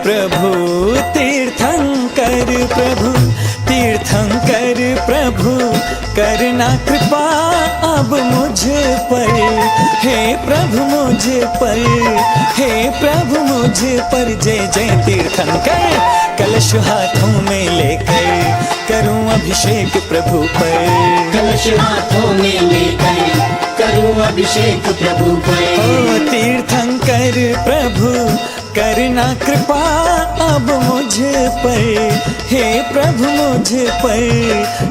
प्रभु तीर्थंकर प्रभु तीर्थंकर प्रभु करना कृपा अब मुझ पर हे प्रभु मुझ पर हे प्रभु मुझ पर जय जय तीर्थंकर कलश हाथों में लेकर करूं अभिषेक प्रभु पर कलश हाथों में लेकर करूं अभिषेक प्रभु पर ओ तीर्थंकर प्रभु करना कृपा अब मुझ पर हे प्रभु मुझ पर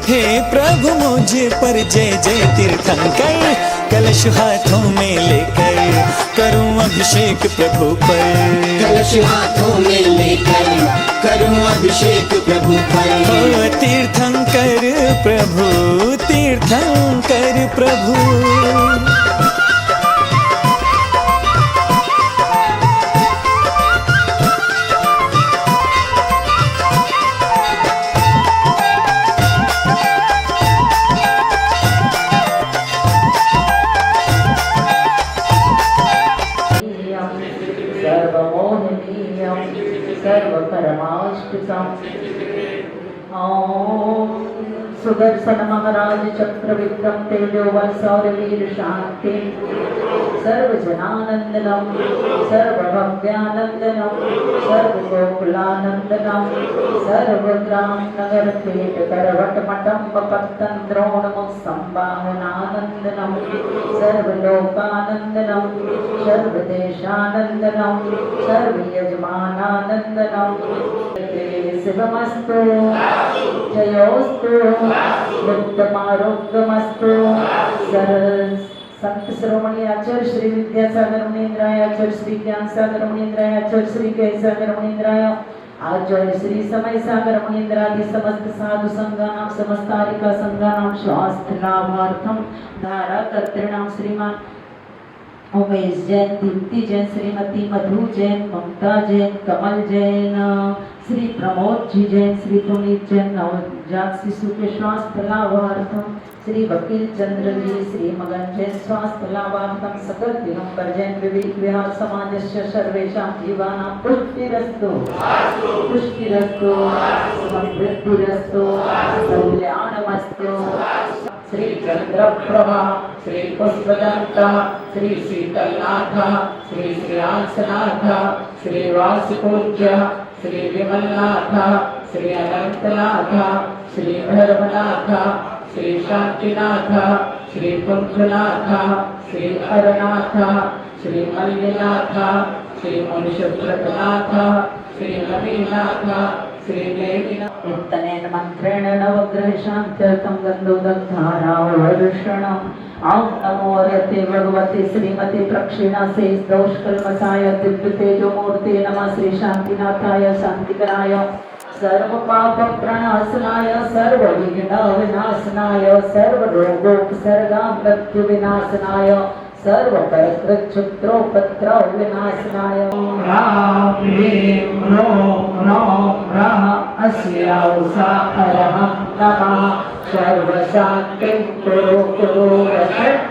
हे प्रभु मुझ पर जय जय तीर्थंकर कलश हाथों में लेकर करूं अभिषेक प्रभु पर कलश हाथों में लेकर करूं अभिषेक प्रभु पर ओ तीर्थंकर प्रभु तीर्थंकर प्रभु सर्वमोहनीयं सर्वपरमाष्टकम् ॐ सुदर्शन महाराज चक्रविक्रम तेजोवंशौरवीर शांति सर्वजनानंदनम सर्वभव्यानंदनम सर्वगोकुलानंदनम सर्वग्राम नगर पेट करवट मटम्ब पत्तंद्रोणम संबाहनानंदनम सर्वलोकानंदनम सर्वदेशानंदनम सर्वयजमानानंदनम शिवमस्तु जयोस्तु मुक्तमारोग्यमस्तु संत शिरोमणि आचार्य श्री विद्यासागर मुनींद्राय आचार्य श्री ज्ञान सागर मुनींद्राय आचार्य श्री केसागर मुनींद्राय आचार्य श्री समय सागर मुनींद्रादि समस्त साधु संघानां समस्तारिका संघानां स्वास्थ्य लाभार्थम धारा कर्तृणां श्रीमान उमेश जैन दीप्ति जैन श्रीमती मधु जैन ममता जैन कमल जैन श्री प्रमोद जी जैन श्री पुनीत जैन नवजात शिशु के स्वास्थ्य लाभार्थम श्री वकील चंद्र जी श्री मगन जैन स्वास्थ्य लाभार्थम सकल दिगंबर जैन विवेक विहार समाजस्य सर्वेषां जीवानां पुष्टिरस्तु पुष्टिरस्तु समृद्धिरस्तु कल्याणमस्तु श्री चंद्रप्रभा श्री पुष्पदंत श्री शीतलनाथ श्री श्रेयांसनाथ श्री वासुपूज्य श्री विमलनाथ श्री अनंतनाथ श्री भैरवनाथ श्री शांतिनाथ श्री कुंभनाथ श्री हरनाथ श्री मल्लिनाथ श्री मुनिशुक्रनाथ श्री नवीनाथ श्री देवीनाथ इत्तनेन मंत्रेण नवग्रह शांत्यर्थं गन्धोदकधारावर्षणम् ॐ नमो हरते भगवते श्रीमते प्रक्षिणा से दोषकल्मषाय दिव्य तेजोमूर्ते नमः श्री शांतिनाथाय शांतिकराय सर्व पाप प्रणाशनाय सर्व विघ्न विनाशनाय सर्व रोगोपसर्गा मृत्यु विनाशनाय सर्व परकृच्छुत्रोपद्रव विनाशनाय ह्रां ह्रीं ह्रों ह्रः अस्याउषा अरहं नमः सर्वशान्तिं कुरु कुरु वषट्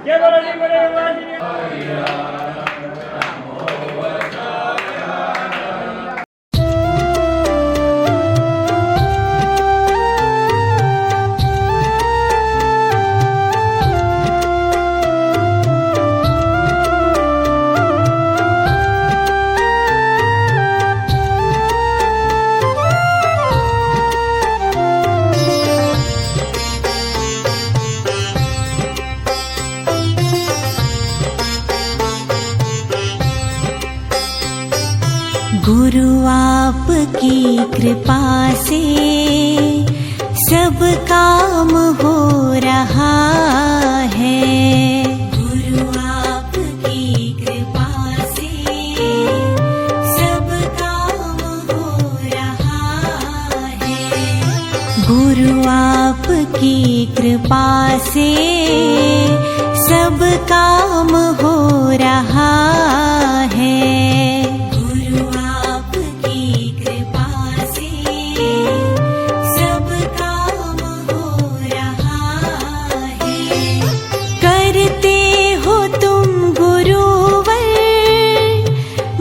जय बोलो जी बोले भगवान जी गुरु आपकी कृपा से सब काम हो रहा है। गुरु आपकी कृपा से सब काम हो रहा है। गुरु आपकी कृपा से सब काम हो रहा है। गुरु आपकी कृपा से सब काम हो रहा है। करते हो तुम गुरुवर,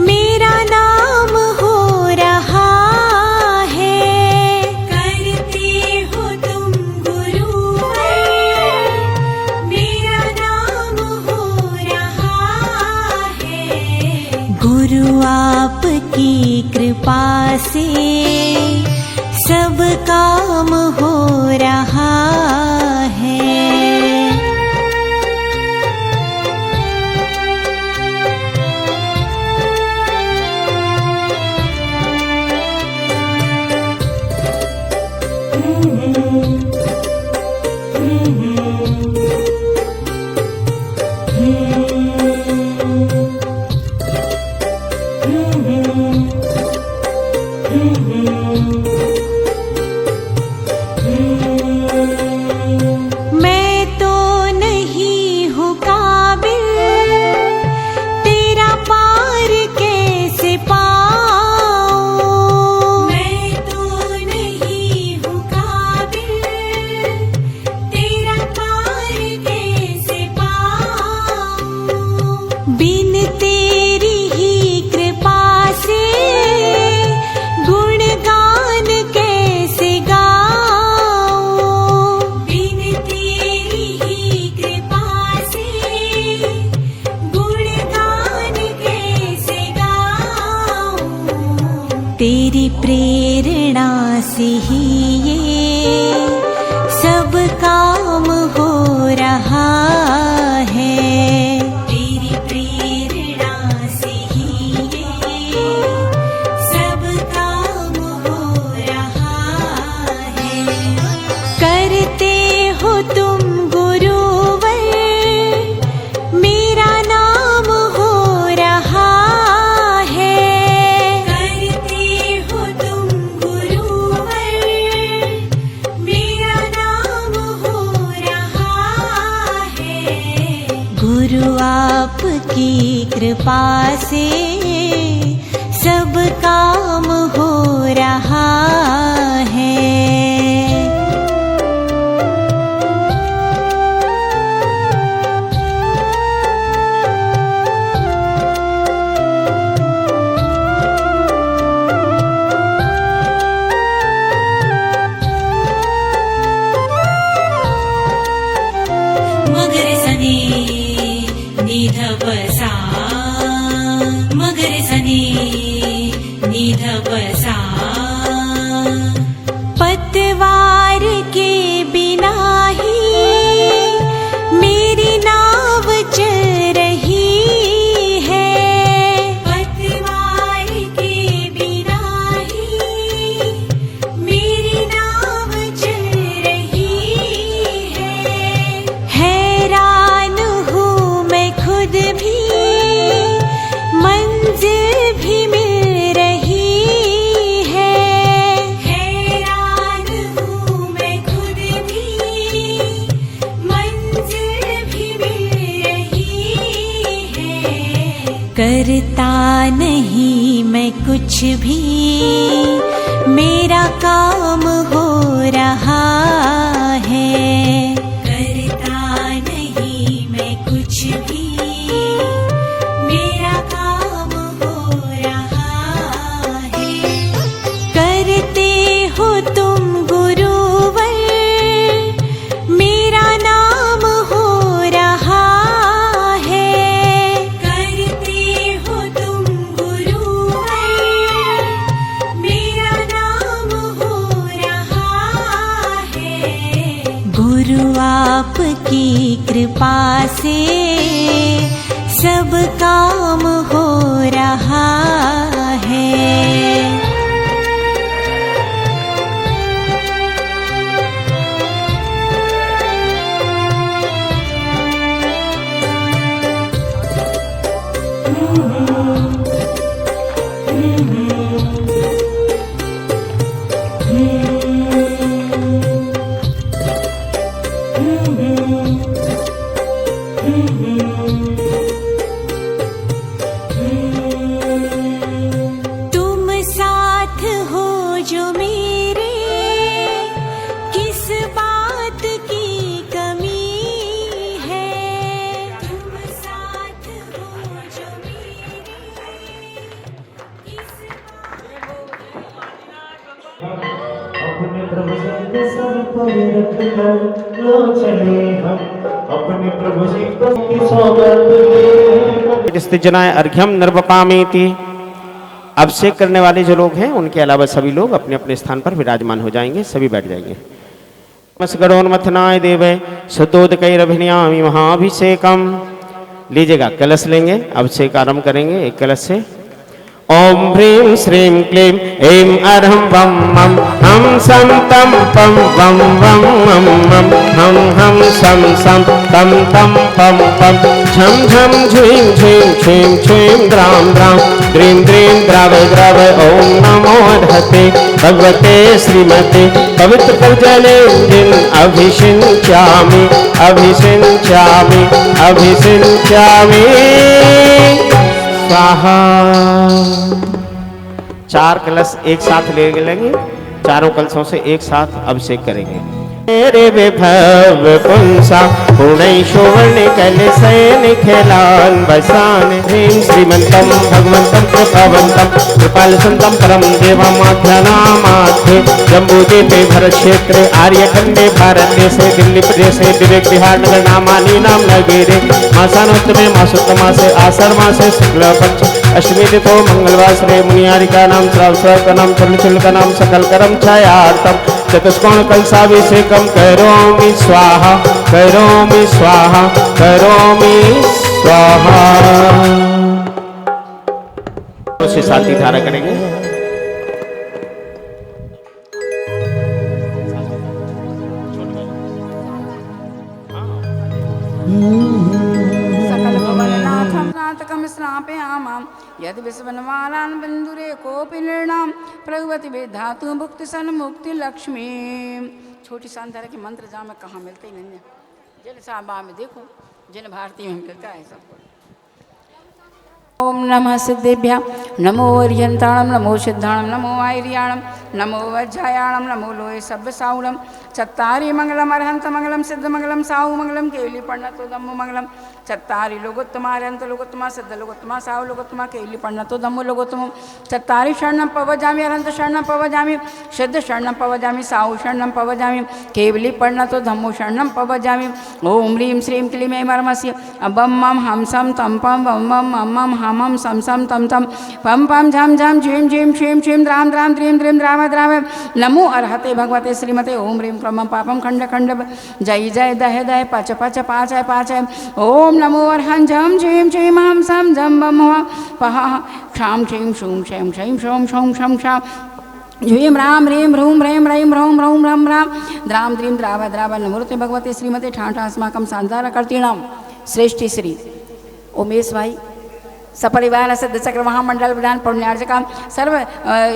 मेरा नाम हो रहा है। करते हो तुम गुरुवर, मेरा नाम हो रहा है। गुरु आपकी कृपा से सब काम हो रहा है। मैं तो नहीं हूँ काबिल, तेरा पार कैसे पाऊं। मैं तो नहीं हूँ काबिल, तेरा पार कैसे पाऊं। बिन तेरी ही कृपा से गुणगान कैसे गाऊं। बिन तेरी ही कृपा से गुणगान कैसे गाऊं। तेरी प्रेरणा से ही ये सब काम हो रहा है। तेरी प्रेरणा से ही ये सब काम हो रहा है। करते हो तुम गुरुवर, मेरा नाम हो रहा है। करते हो तुम गुरुवर, मेरा नाम हो रहा है। गुरु आपकी कृपा से सब काम हो रहा है। मगर सनी निधप सा, मगर सनी निधप सा। पतवार के बिना ही मेरी नाव चल रही है। पतवार के बिना ही मेरी नाव चल रही है। हैरान हूँ मैं खुद भी, मंजिल भी मिल रही है। हैरान हूँ मैं खुद भी, मंजिल भी मिल रही है। करता नहीं मैं कुछ भी, मेरा काम हो रहा है। करता नहीं मैं कुछ भी, मेरा काम हो रहा है। करते हो तुम गुरुवर, मेरा नाम हो रहा है। करते हो तुम गुरुवर, मेरा नाम हो रहा है। गुरु आपकी कृपा से सब काम हो रहा है। Mm-hmm. तुम साथ हो जो मेरे, किस बात की कमी है। तुम साथ हो जो मेरे, किस अपने प्रभु सिंह सर पर रख कर लो चले हम, अपने प्रभु सिंह की सौगंध ले। स्थिजनाय अर्घ्यम निर्वपामेति। अभिषेक करने वाले जो लोग हैं उनके अलावा सभी लोग अपने अपने स्थान पर विराजमान हो जाएंगे, सभी बैठ जाएंगे। नमस्करोन्मथनाय देवे शुद्धोदकैरभिनयामि महाभिषेकम। लीजिएगा, कलश लेंगे, अभिषेक आरंभ करेंगे एक कलश से। ओम ह्रीं श्रीं क्लीं ऐं अरहं वं मं हम सं तं पं वं वं मं मं हम हम सं सं तं तं पं पं झं झं झीं झीं छीं छीं द्रां द्रां द्रीं द्रीं द्रावय द्रावय। ओम नमो अर्हते भगवते श्रीमते पवित्र पर्जने दिन अभिषिञ्चामि अभिषिञ्चामि अभिषिञ्चामि स्वाहा। चार कलश एक साथ ले लेंगे, चारों कलशों से एक साथ अभिषेक करेंगे। मेरे विभव पुंसा पूर्णै सुवर्ण कलशेन निखिलान् वसान। ह्रीं श्रीमन्तं भगवन्तं कृपावन्तं कृपालसन्तं परं देवमाख्यानामाध्ये जम्बूद्वीपे भरतक्षेत्रे आर्यखण्डे भारतदेशे दिल्ली प्रदेशे विवेक विहार नगर नामानि नाम नगरे मासानोत्तमे मासोत्तमासे आषाढ़ मासे शुक्लपक्ष अष्टमी तिथो मंगलवासरे मुनियारिका नाम श्रावक नाम चलचुलका नाम सकल करम छायार्थम चतुष्कोण कलशाभिषेकम करोमि स्वाहा करोमि स्वाहा करोमि स्वाहा। उसे शांति धारा करेंगे। सकल भवननाथं नाथकं स्नापयामां यद् विश्वनवालान् बन्धुरे कोऽपि नृणां प्रभवति विधातु मुक्ति सन्मुक्तिलक्ष्मी। छोटी शानदारा के मंत्र जहाँ में कहाँ मिलते ही नहीं है। जिन साहबा में देखो, जिन भारतीयों में मिलता है सबको। ओम नमः सिद्धेभ्यः नमो अर्यन्ताणं नमो सिद्धाणं नमो आयर्याणं नमो वज्रायाणं नमो लोहे सब्बसाऊणं चत्तारि मंगलम अर्हंत मंगलम सिद्ध मंगलम साहु मंगलम केवली पण्णतो धम्मो मंगलम चत्तारि लोकोत्तमा अर्हंत लोकोत्तमा सिद्ध लोकोत्तमा साहु लोकोत्तमा केवली पण्णतो धम्मो लोकोत्तमो चत्तारि शरणं पवजामि अर्हंत शरणं पवजामि सिद्ध शरणं पवजामि साहु शरणं पवजामि केवली पण्णतो धम्मो शरणं पवजामि। ओम ह्रीं श्रीं क्लीं ऐं मर्मस्य बम मम हम सम तम पम वम मम मम मम हम सम सम तम तम पम पम झम झम झीं झीं छीं छीं द्रां द्रां द्रीं द्रीं द्राव द्राव। नमो अर्हते भगवते श्रीमते ओम ह्रीं क्रमं पापं खंड खंड जय जय दह दह पच पच पाचय पाचय। ओम नमो अर्हं झम झीं झीं हम सम झम बम पह क्षां क्षीं शूं क्षैं क्षैं शौं शौं शं क्षां ह्रीं राम ह्रीं ह्रूं ह्रैं ह्रैं ह्रौं ह्रौं ह्रं ह्रां द्रां द्रीं द्राव द्राव। नमोते भगवते श्रीमते ठाठा अस्माकं सांधारकर्तॄणां श्रेष्ठी श्री उमेश भाई सपरिवार सिद्धचक्र महामंडल प्रधान पुण्यार्चका सर्व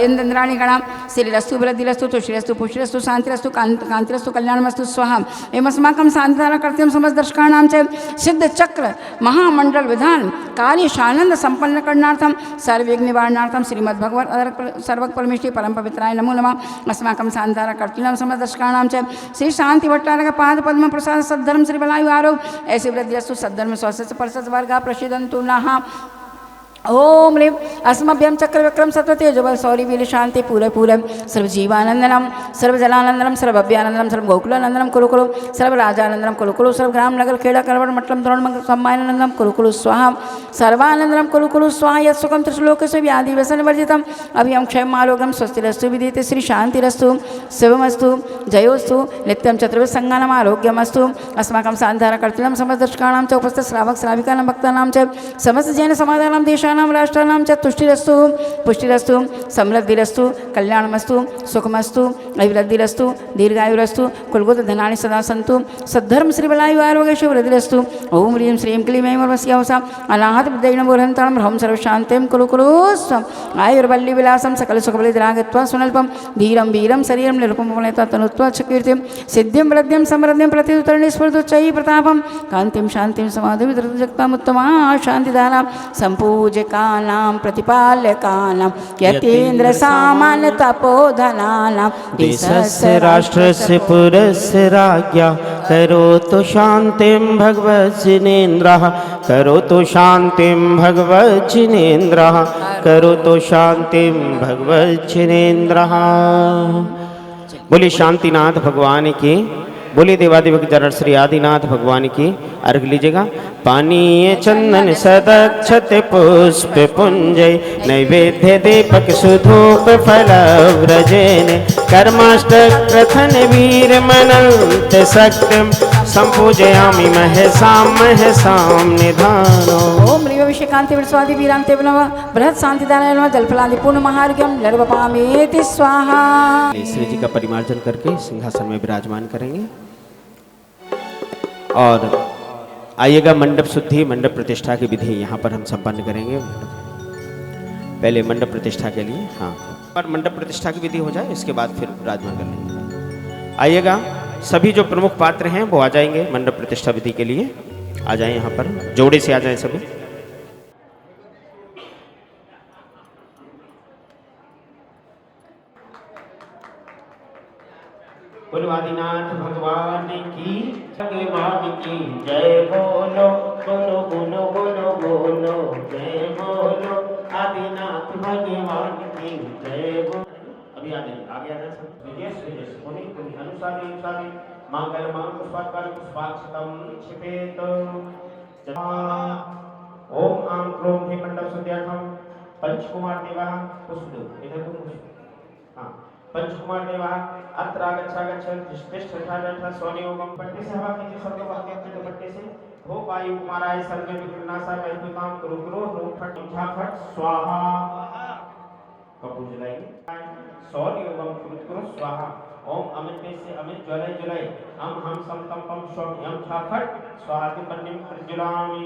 इंद्राणी गणा श्रीरस्तु वृद्धिरस्तु तुष्टिरस्तु पुष्टिरस्तु शांतिरस्तु कांतिरस्तु कल्याणमस्तु स्वाहा। एवमस्माकं शांतिधारा कर्तव्यं समस्त दर्शकाणां च सिद्ध चक्र महामंडल विधान कार्य शानंद संपन्न करणार्थं सर्वविघ्न निवारणार्थं श्रीमद्भगवत सर्वक परमेष्टि परम पवित्राय नमो नमः। अस्माकं शांतिधारा कर्तव्यं समस्त दर्शकाणां च श्री शांति भट्टारक पाद पद्म प्रसाद सद्धर्म श्री बलायु आरोग्य ऐसे वृद्धिरस्तु सद्धर्म स्वस्थ परसत वर्गा प्रसिद्धन्तु नः। ओम ह्रीं अस्मभ्यं चक्र विक्रम सत्वतेजोबल सौरी वीर शांति पूरे पूरे सर्वजीवानंदनम सर्वजलानंदनम सर्वभव्यानंदनम सर्वगोकुलानंदनम कुरु कुरु सर्वराजानंदनम कुरु कुरु सर्वग्राम नगर खेड़ा करवट मट्टम द्रोण सम्मानंदनम कुरु कुरु स्वाहा सर्वानंदनम कुरु कुरु स्वाहा यत्सुखम त्रिश्लोकस्य व्याधि व्यसन वर्जितम अभियं क्षयम आरोग्यम स्वस्तिरस्तु विदिते श्री शांतिरस्तु शिवमस्तु जयोस्तु नित्यं चतुर्विसंगानम आरोग्यमस्तु। अस्माकं सांधारा कर्तव्यं समस्त दर्शकाणां च उपस्थित श्रावक श्राविकानां भक्तानां च समस्त जैन समाधानां देशानां राष्ट्राणां च तुष्टिरस्तु पुष्टिरस्तु समृद्धिरस्तु कल्याणमस्तु सुखमस्तु अभिवृद्धिरस्तु दीर्घायुरस्तु कुलगुत धनानि सदा सन्तु सद्धर्म श्री बलायु आरोग्येषु वृद्धिरस्तु। ओम ह्रीं श्रीं क्लीं ऐं वरवस्यावसा अनाहत नाथ विद्यैनमूर्हन्ताणं ह्रौं सर्वशान्तिं कुरु कुरु स्वम् आयुर्वल्लीविलासं सकलसुखबलिधरागत्वा सुनल्पं धीरं वीरं शरीरं निरुपमफलयता तनुत्वा च कीर्तिं सिद्धिं वृद्धिं समृद्धिं प्रतितरणिस्फुरदुच्चैः प्रतापं कान्तिं शान्तिं समाधिं विधृतजगतामुत्तमा शान्तिदानां सम्पूज्यकानां प्रतिपाल्यकानां यतीन्द्रसामान्यतपोधनानां देशस्य राष्ट्रस्य पुरस्य राज्ञा करोतु शान्तिं भगवज्जिनेन्द्रः करोतु शान्तिं भगवज्जिनेन्द्रः करोतु शान्तिं भगवज्जिनेन्द्रः। बोले शांतिनाथ भगवान की, बोले देवादिवक जरण श्री आदिनाथ भगवान की। अर्घ लीजिएगा। पानीय चंदन सदक्षत पुष्प पुंजय नैवेद्य दीपक सुधूप फल व्रजेन कर्माष्टक प्रथन वीर मनंत सत्यम संपूजयामि महसाम निधानो। ओम ह्रीवभिषेकान्ते विश्वादि वीरान्ते नम बृहत् शांतिदानाय नमः जलफलादि पूर्ण महार्घ्यं लर्वपामेति स्वाहा। श्री जी का परिमार्जन करके सिंहासन में विराजमान करेंगे और आइएगा मंडप शुद्धि मंडप प्रतिष्ठा की विधि यहाँ पर हम संपन्न करेंगे। पहले मंडप प्रतिष्ठा के लिए हाँ पर मंडप प्रतिष्ठा की विधि हो जाए, इसके बाद फिर विराजमान कर लेंगे। आइएगा, सभी जो प्रमुख पात्र हैं वो आ जाएंगे मंडप प्रतिष्ठा विधि के लिए। आ जाएं यहाँ पर, जोड़े से आ जाएं सभी। बोलो आदिनाथ भगवान की, भगवान की जय। बोलो बोलो बोलो बोलो बोलो जय बोलो आदिनाथ भगवान की जय बोलो। अभी आ जाइए, आगे आ जाए सब। विदेश विदेश पुनि पुनि अनुसारी अनुसारी मांगल मांग पुष्पाकर पुष्पाक्षतम क्षिपेत। ओम आम क्रोम हि मंडप सुद्याठम पंचकुमार देवा पुष्प इधर तो पुष्प हाँ पंचकुमार देवा अत्र आगच्छागच्छन् तिष्ठा स्वनियोगं पट्टे से हवा कीजिए सर्व वाक्य के दुपट्टे से। हो वायु कुमाराय सर्वे विघ्नासा वैकुंठां गुरु गुरु रूप फट झा फट स्वाहा। कपूर जलाइए। स्वनियोगं कुरु कुरु स्वाहा। ओम अमित से अमित ज्वलय ज्वलय हम सम तम पम स्वम यम झा फट स्वाहा पन्निम प्रज्वलामि।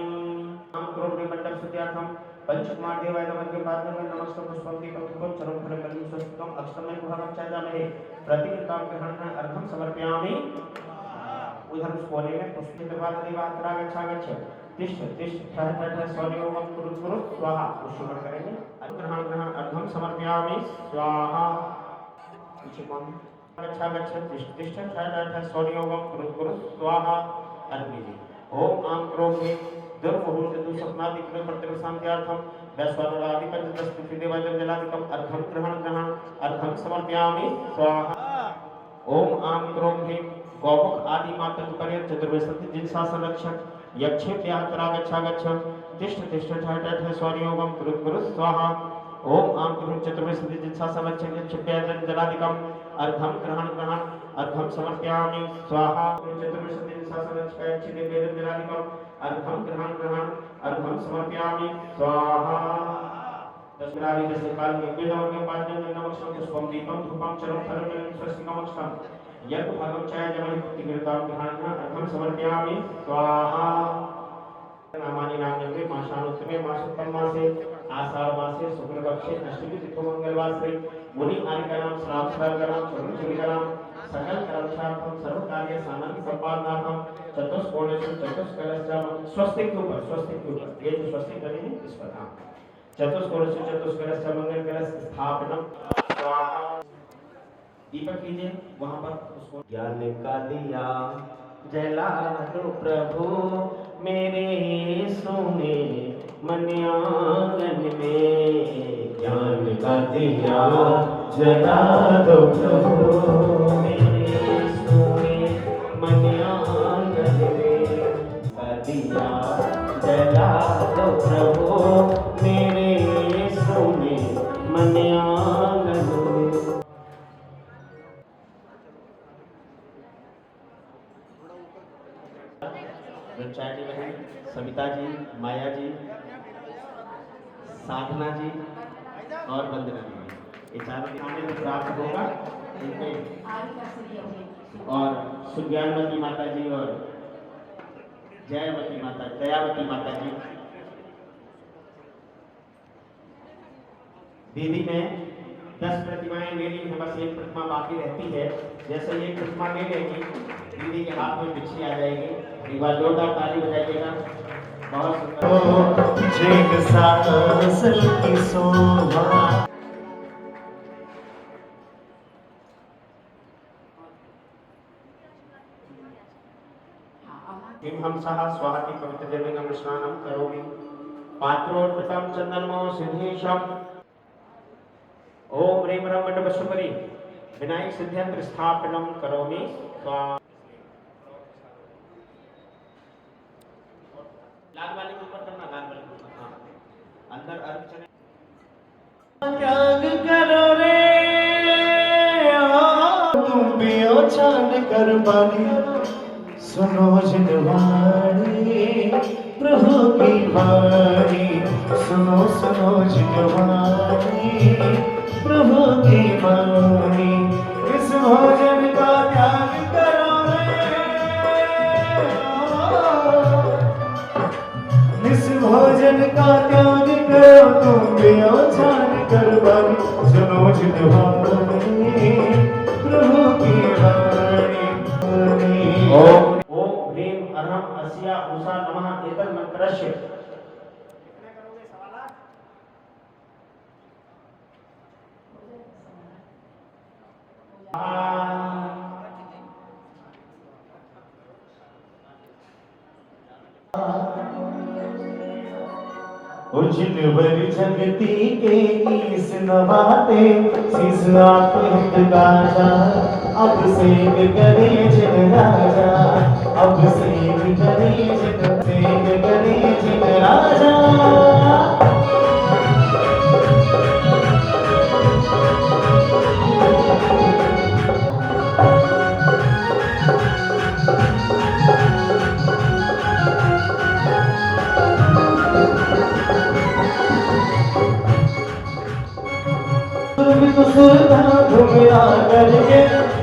हम क्रोध मंडप सुत्यार्थम पंचकुमार देवाय नमः के बाद में नमस्कार पुष्पम दीपक धूपम चरण फल कलिम स्वस्तिकम अक्षतमय कुहकम चाजामहे प्रतिकृतां ग्रहणं अर्घं समर्पयामि। उधर उस कोने में पुष्प के बाद देवात्रा गच्छागच्छ तिष्ठ तिष्ठ ठहर ठहर स्वनियोगं कुरु कुरु स्वाहा। पुष्पम करेंगे ग्रहण ग्रहण अर्घं समर्पयामि स्वाहा। पीछे कौन गच्छागच्छ तिष्ठ तिष्ठ ठहर ठहर स्वनियोगं कुरु कुरु स्वाहा। अर्घ लीजिए। ओम आम क्रोम में दुर्मुहूर्त दुःस्वप्नादिक्रिय प्रतिशान्त्यार्थं वैश्वानरादि पंचदशतिथि देवाजन जलादिकम् अर्घं ग्रहण ग्रहण अर्घं समर्पयामि स्वाहा। ओम आम क्रोम ह्रीं गौमुख आदि मातृ पर्यंत चतुर्विंशति जिनशासन रक्षक यक्षेभ्यः तरागच्छागच्छ तिष्ठ तिष्ठ ठः ठः स्वनियोगं कुरु कुरु स्वाहा। ओम आम क्रोम चतुर्विंशति जिनशासन रक्षक यक्षेभ्यः जलादिकम् अर्घं ग्रहण ग्रहण अर्घं समर्पयामि स्वाहा। चतुर्विंशति जिनशासन रक्षक यक्षेभ्यः जलादिकम् अर्घं ग्रहण ग्रहण अर्घं समर्पयामि स्वाहा। दशरावि दशे काल में वेदों के पाठन में नमस्कार पुष्पम दीपम धूपम चरण फलम स्वस्तिकम अक्षतम यज्ञ भागम चाय जमहि प्रतिकृतां ग्रहण अर्घं समर्पयामि स्वाहा। नामानि नाम्यते मासानुत्तमे मासोत्तम मासे आषाढ़ मासे शुक्ल पक्षे अष्टमी तिथि मंगलवासरे मुनि आर्यकानां श्रावकानां चतुर्चुरिकानां सकल कर्मशार्थम सर्व कार्य सानंद संपादनार्थम चतुष्कोणेषु चतुष्कलशम स्वस्तिक के ऊपर ये जो स्वस्तिक बने हैं इस पर हाँ चतुष्कोणेषु चतुष्कलशम मंगल कलश स्थापनम स्वाहा। दीपक कीजिए वहां पर उसको। ज्ञान का दिया जला दो प्रभु मेरे सोने मन आंगन में। ज्ञान का दिया जला दो प्रभु मेरे सोने मन आंगन में। दिया जला दो प्रभु मेरे सोने मन आंगन में। ब्रह्मचारी बहन सविता जी, माया जी, साधना जी और वंदना जी, ये चारों सामने में प्राप्त होगा इनके। और सुज्ञानवती माता जी और जयवती माता दयावती माता जी दीदी ने 10 प्रतिमाएं ले ली हैं, बस एक प्रतिमा बाकी रहती है। जैसे ये प्रतिमा ले लेंगी दीदी के हाथ में बिछी आ जाएगी। एक बार जोरदार ताली बजाइएगा। बहुत सुंदर जेग सासल की शोभा। किम हम सह स्वाहाति पवित्र जलेन स्नानं करोमि पात्रोर्पितं चंदनमो सिद्धेशम। ओम ह्रीं रं मंडपशुपरि विनायक सिद्ध्यंत्र स्थापनम करोमि स्वाहा। लाल वाले के ऊपर करना, लाल वाले के ऊपर। हाँ, अंदर अर्घ चले। त्याग करो रे तुम पियो चांद कर बानी। सुनो जिनवाणी प्रभु की वाणी। सुनो सुनो जिनवाणी प्रभु की वाणी। इस भोजन का त्याग करो रे। इस भोजन का त्याग करो तुम पियो छान कर बानी। सुनो जिनवाणी प्रभु की वाणी। ओम ह्रीं अरहम अस्या उषा नमः एतत् मंत्रस्य। जिनवर जगती के ईस नवाते शीस आप हित गाजा। अब सेग करे जिन राजा। अब सेग करे जिन राजा। घुमिया करके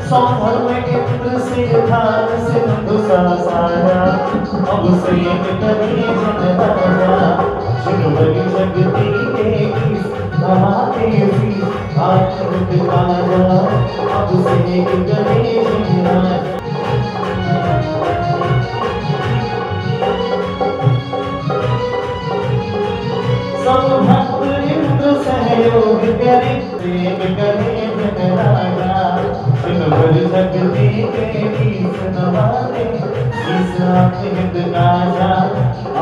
सौधर में इंद्र से धार सिंधु साया। अब सेग करे जिन राजा। जिनवरी जगती के ईस नवाते शीस आप हित गाजा। अब सेग करे जिन राजा। सब भक्त इंद्र सहयोग करे प्रेम करे जन राजा। जिनवर जगती के ईस नवाते शीस आप हित गाजा।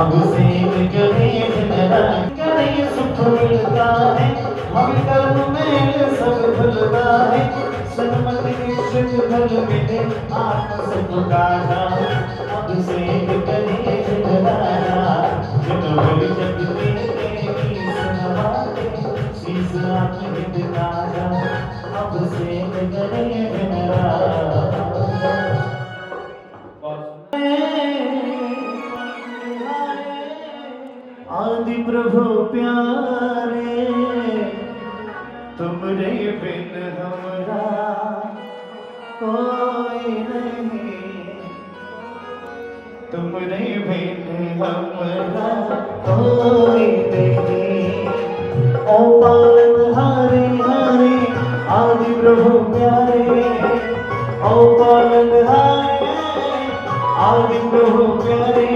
अब सेग करे जन राजा। करे सुख मिलता है हम कर्म में सब भूलता है। सन्मति निश्चित फल मिले आत्म सुख गाजा। अब सेग करे जन राजा। जिनवर जगती शीस आप हित गाजा। अब सेग करे जिन राजा। आदि प्रभु प्यारे तुमरे बिन हमरा कोई नहीं। तुमरे बिन हमरा कोई नहीं। ओ पालन हारे हारे आदि प्रभु प्यारे। ओ पालन हारे आदि प्रभु प्यारे।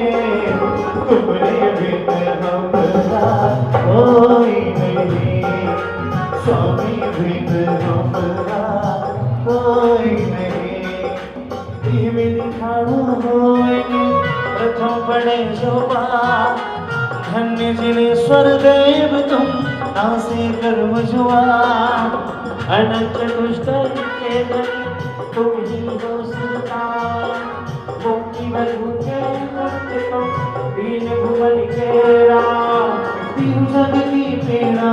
तुमरे बिन हमरा कोई नहीं। स्वामी बिन हमरा कोई नहीं। मेरी ठाणो होएंगे प्रथम बड़े शोभा। धन्य जिनेश्वर देव तुम नासे कर्म जुआ। अनंत दुष्ट के धनी तुम ही हो सुल्तान। मुक्ति बधु के मुक्त तुम दीन भुवन के राम। तीन जग की पीड़ा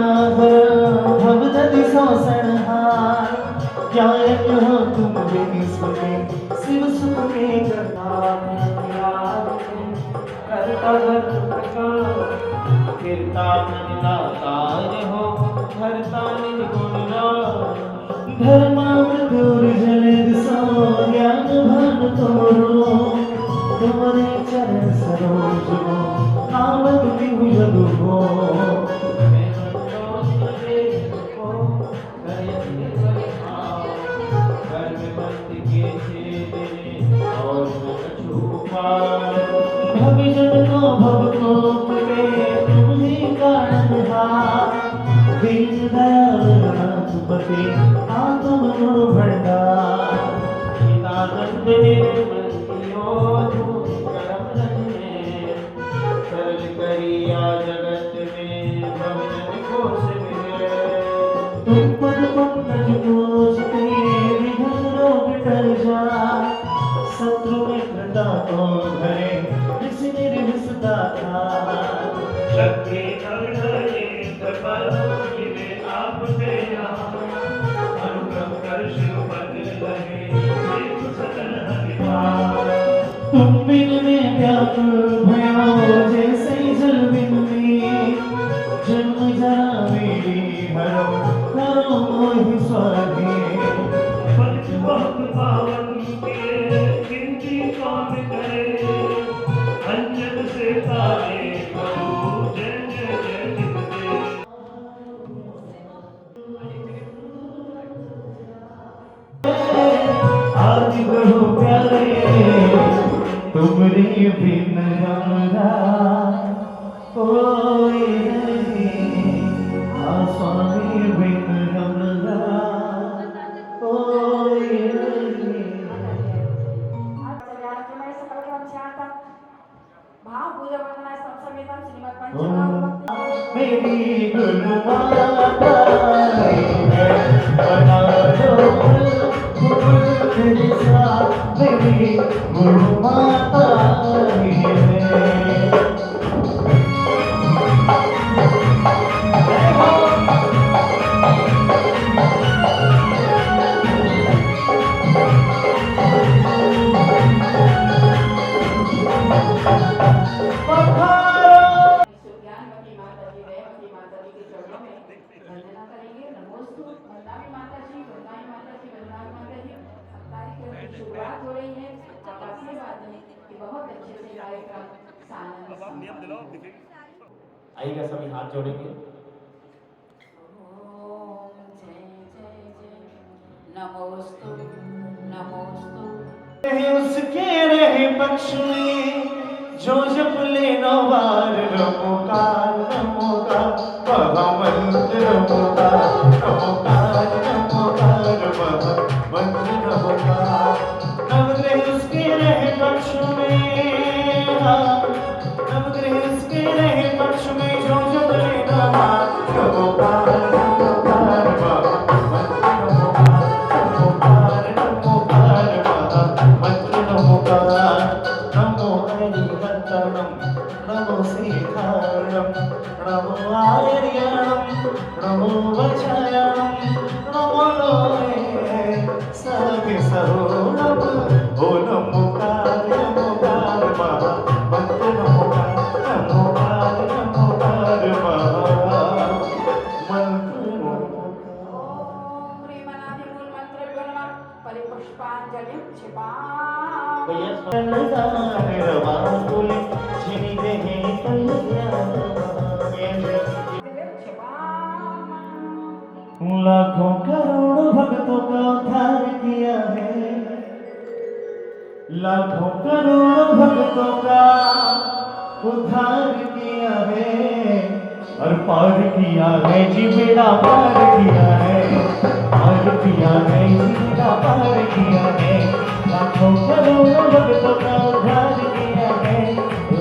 भवदति संहार। ज्ञान हो तुम बिन सुने शिव सुख में हो धरता निज गुण धर्मावधूर जलद सो ज्ञान भान तोरो। तुम्हारे चरण सरोज हो नामद विभु जगु हो। गुण भंडार चिदानंद निर्मल कियो करम रचने सरल करिया जगत में भवन कोश मिले तुम पद पंकज कोशते विघ्न रोग टल जाए शत्रु मित्रता तो धरे विष निर्विषता था शक्ति नवधरे कृपा मिले आप पे अनुग्रह कर शिव पद लगे एक सकल हरिवार तुम बिन में व्याकुल भयो जैसे जल बिन में जन्म जरा मेरी हरो मोहि स्वामी पद बहुत पावन किए गिनती कौन करे अंजन से तारे प्रभु जय जय जय जितने आदि प्रभु प्यारे तुमरे बिन हमरा कोई नहीं स्वामी बिन हमरा कोई नहीं आचार्याणमय सकल क्रमश्यातम भाव पूजा वंदना सत्संगीतम श्रीमद् पंचमहाभक्ति मेरी गुरु माता बना दो मेरी गुरु माता ज्ञानवती माता जी दयावती माता जी के चरणों में वंदना करेंगे। नमोस्तु वंदनामी माता जी, वंदनामी माता जी, वंदनामी माता जी। कार्यक्रम की शुरुआत हो रही है। आप आशीर्वाद दें कि बहुत अच्छे से कार्यक्रम सानंद आइएगा सभी हाथ जोड़ेंगे। ओम जय जय जय नमोस्तु नमोस्तु उसके रहे पक्ष में जो जप ले नवार नमोकार नमोकार महामंत्र नमोकार नमोकार नमोकार महामंत्र नमोकार नवग्रह उसके रहे पक्ष में नवग्रह उसके रहे पक्ष में जो जप ले नवार नमोकार नमोकार महामंत्र नमोकार नमोकार महामंत्र नमोकार नमो हरिवंतनम नमो सीतारणम नमो आर्यणम नमो वचयणम नमो लोये सगे सहोणम ओ नमोकार नमोकार महामंत्र नमोकार नमोकार नमोकार महामंत्र नमोकार ओम प्रेमनादि मूल मंत्र गुणमा परिपुष्पांजलिं क्षिपा लाखों करोड़ों भक्तों का उद्धार किया है लाखों करोड़ों भक्तों का उद्धार किया है और पार किया है जी बेड़ा पार किया है पार किया है जी बेड़ा पार किया है लाखों करोड़ों भक्तों का उद्धार किया है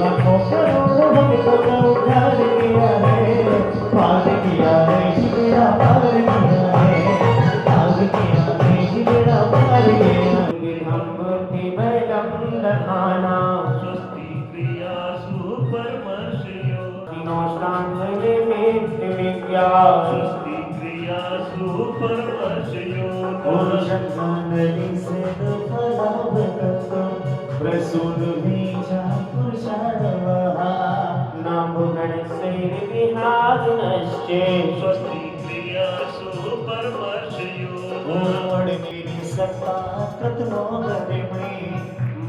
लाखों करोड़ों भक्तों का उद्धार किया है पार किया है जी बेड़ा पार किया है पार किया है जी बेड़ा पार किया हम बुद्धि बलम दखाना स्वस्ति क्रिया सुपरमर्शयो नौश्रांजलि में विद्या स्वस्ति क्रिया सुपरमर्शयो पुरुषांजलि से फलावतत्व प्रसून बीजा पुरुषाणवहा नामगण से विहार नश्चे स्वस्ति क्रिया सुपरमर्शयो ओम मेरी सत्ता कृतनो गरिमणि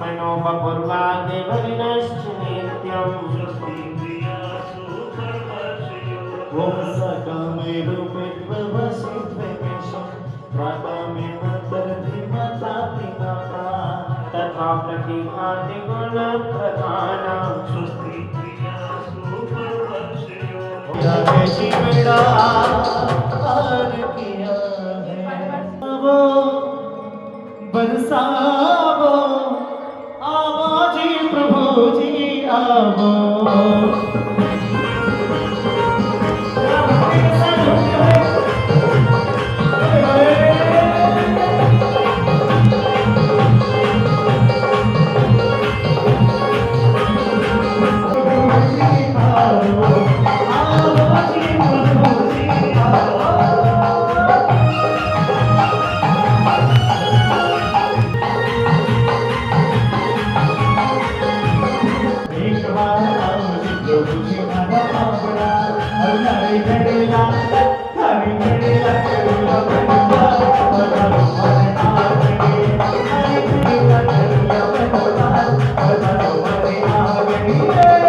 मनोबपुर्वादि वर्णश्च नित्यं स्वस्ति क्रिया सुपरमर्शयो ओम सकामे रूपेत्ववसित्वेश प्रातमे मंतरधिमता पिता तथा प्रतिभाति गुण प्रधाना स्वस्ति क्रिया सुपरमर्शयो जय श्री बेड़ा पार किया है घड़ी घड़ीला घड़ी घड़ीला करूला बनवा पधारो मारे आंगणे घड़ी घड़ीला करूला बनवा पधारो मारे आंगणे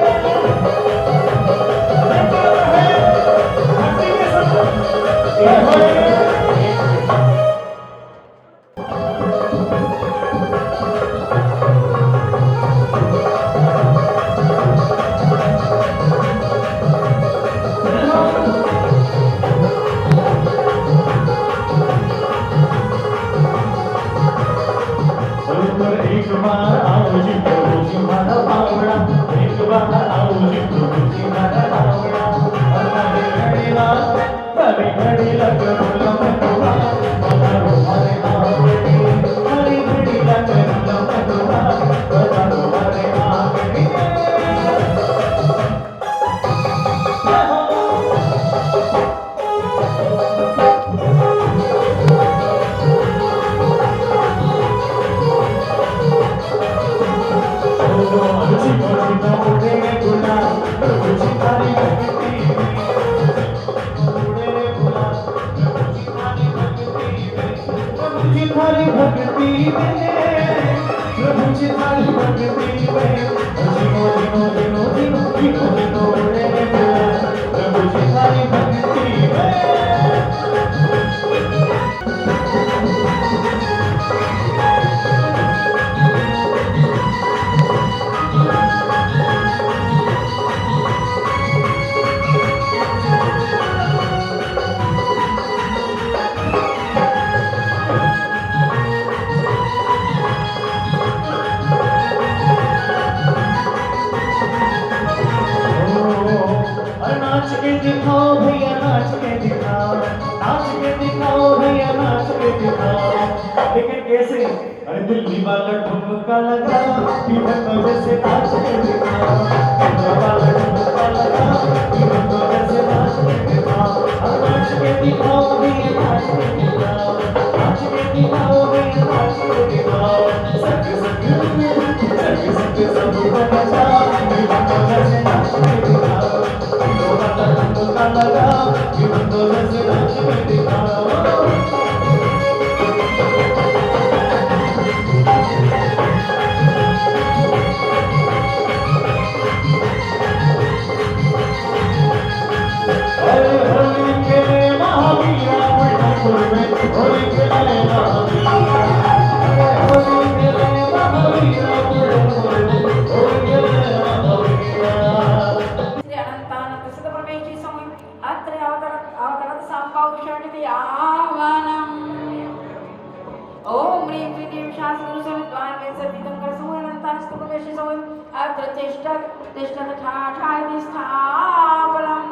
एक बार आओ जी प्रभु जी मारा बावड़ा एक बार आओ जी प्रभु जी मारा बावड़ा घड़ी घड़ीला करूला बनवा पधारो मारे आंगणे घड़ी घड़ीला करूला बनवा पधारो मारे आंगणे थारी भक्ति में प्रभु जी थारी भक्ति में जीनो जीनो जीनो जीनो जीनो जीनो रे प्रभु जी थारी भक्ति में नाच के दिखाओ भैया नाच के दिखाओ भैया नाच के दिखाओ लेकिन कैसे अरे दिल्ली वाला ठुमका लगा पीछे जैसे नाच के दिखाओ वाला ठुमका लगा पीछे जैसे नाच के दिखाओ नाच के दिखाओ भैया नाच के दिखाओ भैया नाच के दिखाओ सक सब बचा जैसे नाच के दिखाओ लगा कि बंदो जैसे नाच के दिखाओ होली खेले महावीरा पंढरपुर में होली खेले महावीरा होली खेले महावीरा पंढरपुर में होली खेले महावीरा श्री अनंतानंद सिद्ध परमेश्वरी समय अत्र अवतरत संभवक्षणिति आह्वानम् ओम ह्रीं श्री देवी शास्त्र समिद्वान में सतीतं कर समय अनंतानंद सिद्ध परमेश्वरी समय अत्र तिष्ठत ठाठाति स्थापनम्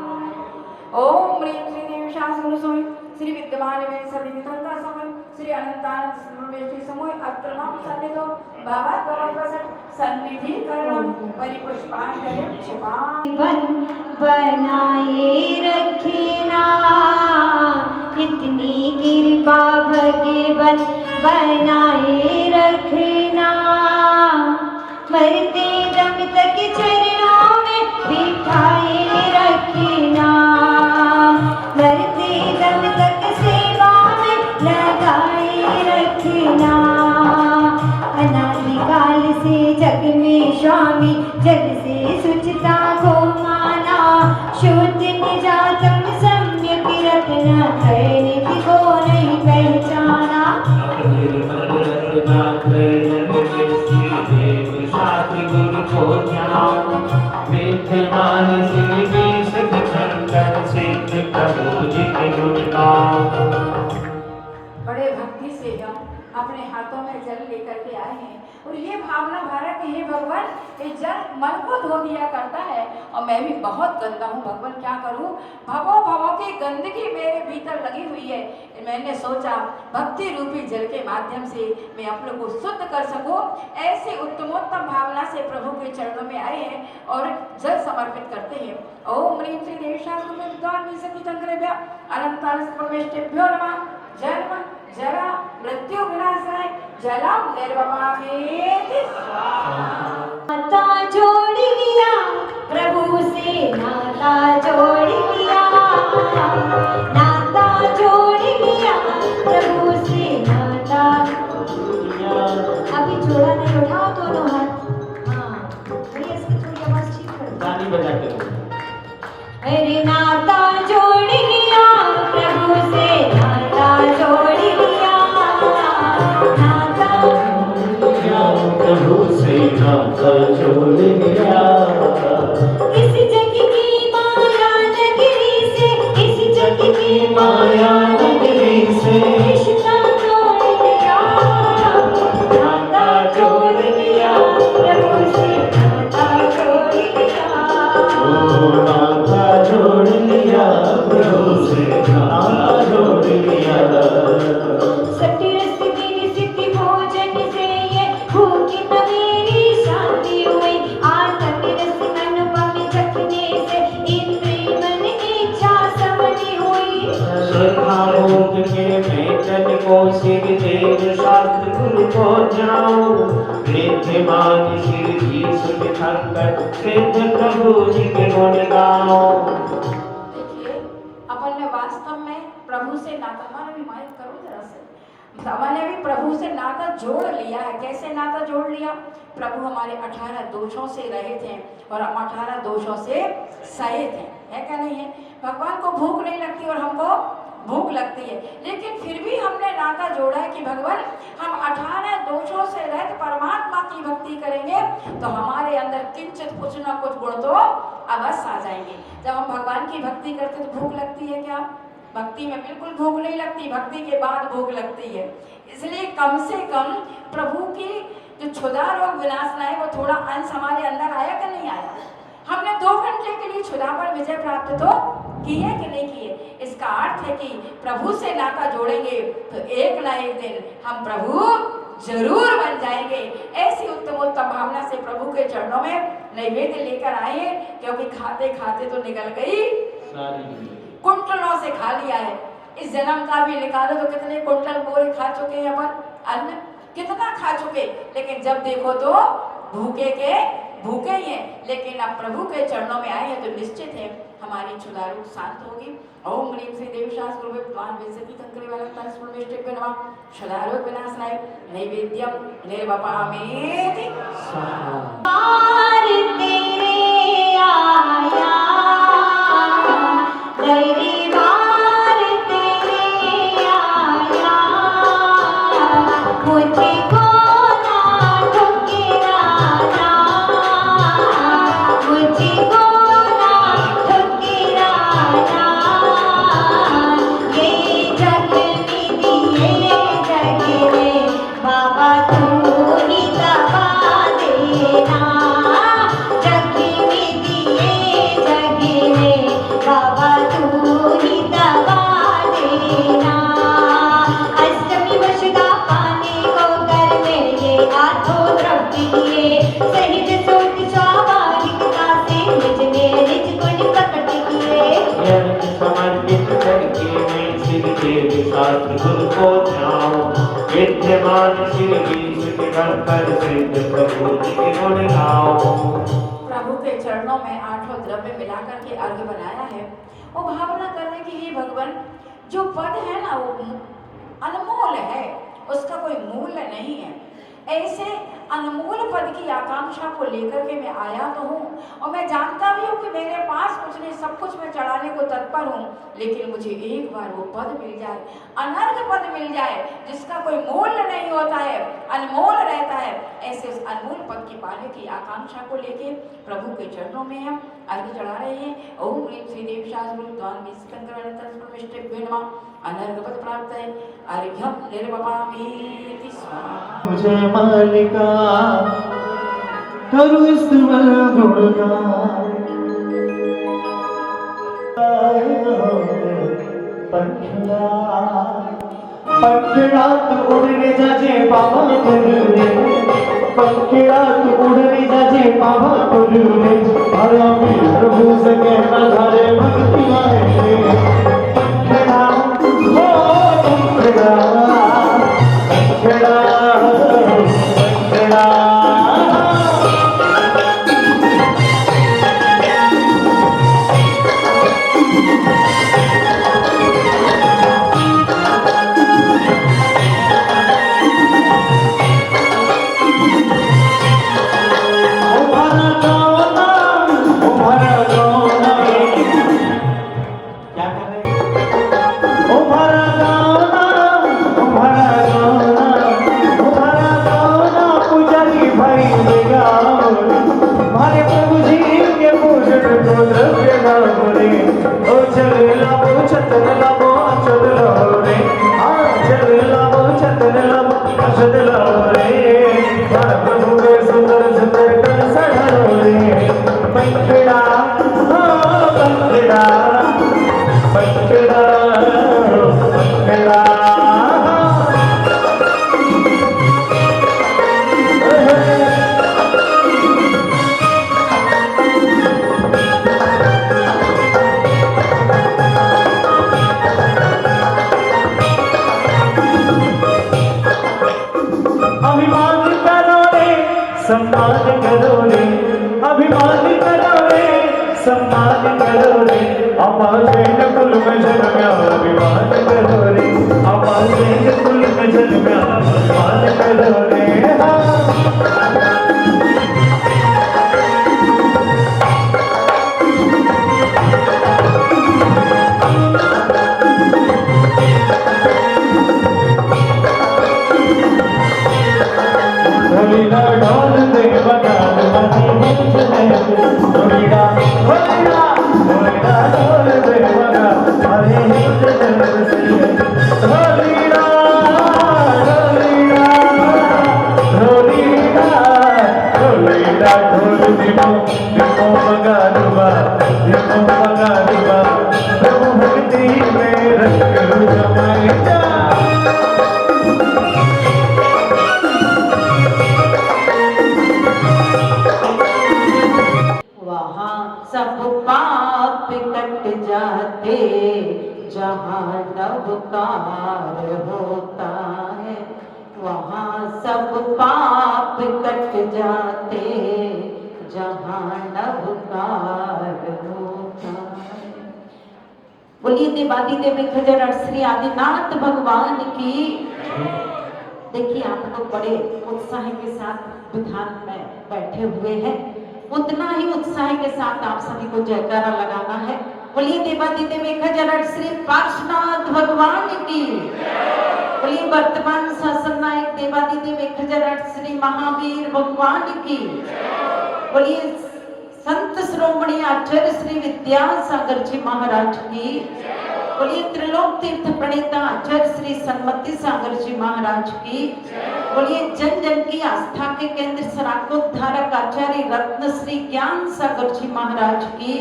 ओम ह्रीं श्री देवी शास्त्र समय श्री विद्यमान में सतीतं कर समय श्री अनंतानंद सिद्ध परमेश्वरी समय अत्र मां सन्निधो बाबा प्रसन्न सन्निधि करणं परिपुष्पांजलि क्षिपा बनाए रखना इतनी कृपा भगवन बनाए रखना मरते दम तक चरणों में बिठाए रखना मरते दम तक सेवा में लगाए रखना अनादिकाल से जग में स्वामी जग से सुचिता को माना शुद्ध निजातम सम्यक रखना त्रैनिधि को नहीं पहचाना बड़े भक्ति से हम अपने हाथों में जल लेकर के आए हैं और ये भावना भरा कि हे भगवान ये जल मन को धो दिया करता है और मैं भी बहुत गंदा हूँ भगवान क्या करूँ भवों की गंदगी मेरे भीतर लगी हुई है मैंने सोचा भक्ति रूपी जल के माध्यम से मैं अपने को शुद्ध कर सकूं ऐसी उत्तमोत्तम भावना से प्रभु के चरणों में आए हैं और जल समर्पित करते हैं ओम ह्रीं श्री देवी शास्त्र में विद्वान विशति चंद्रेभ्य अनंतानंद परमेष्ठेभ्यो नमः जन्म जरा मृत्यु विनाशाय जलम निर्वपामेति नाता जोड़ लिया प्रभु से नाता जोड़ लिया अरे नाता जोड़ लिया प्रभु से, नाता जोड़ लिया, नाता प्रभु से नाता जोड़ लिया। इस जग की माया नगरी से, इस जग की माया नगरी से रिश्ता जोड़ लिया, नाता जोड़ लिया प्रभु से, नाता जोड़ लिया। नाता जोड़ लिया प्रभु से, नाता जोड़ लिया। सत्य रस मेरी सिद्धि भोजन से ये भूखी न मेरी शांति हुई। आत्म रस अनुपम चखने से इंद्रिय मन इच्छा समझी हुई। श्रद्धाभोग के मैं जन को सिर देव शास्त्र गुरु को जाऊं। विद्यमान श्री जी सुख शंकर सिद्ध प्रभु जी के गुण गाऊं। देखिए अपन ने वास्तव में प्रभु से नाता, हमारा भी माइक करो जरा से, हमने भी प्रभु से नाता जोड़ लिया है। कैसे नाता जोड़ लिया? प्रभु हमारे 18 दोषों से रहित हैं और हम 18 दोषों से सहित हैं, है क्या नहीं है? भगवान को भूख नहीं लगती और हमको भूख लगती है, लेकिन फिर भी हमने नाता जोड़ा है कि भगवान हम 18 दोषों से रहित परमात्मा की भक्ति करेंगे तो हमारे अंदर किंचित कुछ ना कुछ गुण तो अवश्य आ जाएंगे। जब हम भगवान की भक्ति करते तो भूख लगती है क्या? भक्ति में बिल्कुल भूख नहीं लगती, भक्ति के बाद भूख लगती है। इसलिए कम से कम प्रभु की जो क्षुधा रोग विनाशना है वो थोड़ा अंश हमारे अंदर आया कि नहीं आया? हमने 2 घंटे के लिए क्षुधा पर विजय प्राप्त तो की है कि नहीं की है? इसका अर्थ है कि प्रभु से नाता जोड़ेंगे तो एक ना एक दिन हम प्रभु जरूर बन जाएंगे। ऐसी उत्तम भावना से प्रभु के चरणों में नैवेद्य लेकर आए, क्योंकि खाते खाते तो निकल गई, कुंटलों से खा लिया है। इस जन्म का भी निकालो तो कितने कुंटल बोरे खा चुके हैं अपन, अन्न कितना खा चुके, लेकिन जब देखो तो भूखे के भूखे ही हैं। लेकिन अब प्रभु के चरणों में आए हैं तो निश्चित है हमारी क्षुधा रोग शांत होगी। ओम ह्रीं श्री देवी शास्त्र गुरु विद्वान विंशति कंकरे वाला तस्मृ मेष्टिभ्यो नमः। क्षुधा रोग विनाशनाय नैवेद्यम निर्वपामेति स्वाहा। पार तेरे आया, तेरी बार तेरे आया, मुझको ना ठुकराना, मुझको ना ठुकराना। ये जग में जग में बाबा तू ही दबा देना। जग में जग में बाबा तू ही दबा देना। अष्टमी वर्षगा पाने को कर मेरे हाथों द्रव्य दिए, सहित सुख स्वाभाविकता से निज में निज गुण प्रकट किए। समर्पित करके मैं श्री देव शास्त्र गुरु को जाऊं। विद्यमान श्री जी सुख शंकर सिद्ध प्रभु जी के गुण गाऊं। प्रभु के चरणों में 8 द्रव्य मिलाकर के अर्घ बनाया है। वो भावना करने की ही भगवान जो पद है ना वो अनमोल है, उसका कोई मूल्य नहीं है। ऐसे अनमोल पद की आकांक्षा को लेकर के मैं आया तो हूँ, और मैं जानता भी हूँ कि मेरे पास कुछ नहीं, सब कुछ मैं चढ़ाने को तत्पर हूँ, लेकिन मुझे एक बार वो पद मिल जाए, अनर्घ पद मिल जाए जिसका कोई मूल्य नहीं होता है, अनमोल रहता है। ऐसे उस अनमोल पद की पाने की आकांक्षा को लेके प्रभु के चरणों में हम अर्घ चढ़ा रहे हैं। ओम ह्रीं श्री देवी शास्त्र गुरु विद्वान विंशति कंकरे वाला अनर्घ पद प्राप्त है। अर्घ्यम निर्वपामेति स्वाहा। मुझे मालिका करूँ इस्तेमाल गुणगान। पंखड़ा तू उड़ने जाजे बाबा गुरुने, पंखड़ा तू उड़ने जाजे बाबा गुरुने। हरे प्रभु से कहना धारे भक्ति आए। पंखड़ा हो पंखड़ा, पंखड़ा पंखड़ा। आपाशे कुल में जन्म्या अभिमान करो रे आपाशे कुल में जन्म्या अभिमान करो रे ढोलीला ढोल दे बगाल मनी ढोलीला ढोलीला ढोलीला ढोल दे बगाल मनी ढोलीला ढोलीला ढोलीला ढोलीला ढोल दिमो दिमो बगालुबा प्रभु भक्ति में रंग जमाए जा वहाँ सब पाप कट जाते जहाँ नवकार होता है वहाँ सब पाप कट जाते जहाँ नवकार होता है। बोलिए देवादि देव खजर श्री आदिनाथ भगवान की। देखिए आप लोग बड़े उत्साह के साथ विधान में बैठे हुए हैं, उतना ही उत्साह के साथ आप सभी को जयकारा लगाना है। बोलिए देवादिदेव खजर श्री पार्श्वनाथ भगवान की। बोलिए वर्तमान शासन नायक देवादिदेव खजर श्री महावीर भगवान की। बोलिए संत श्रोमणी आचार्य श्री विद्यासागर जी महाराज की। बोलिए त्रिलोक तीर्थ प्रणेता आचार्य श्री सन्मति सागर जी महाराज की। बोलिए जन जन की आस्था के केंद्र सराकोद्धारक आचार्य रत्न श्री ज्ञान सागर जी महाराज की।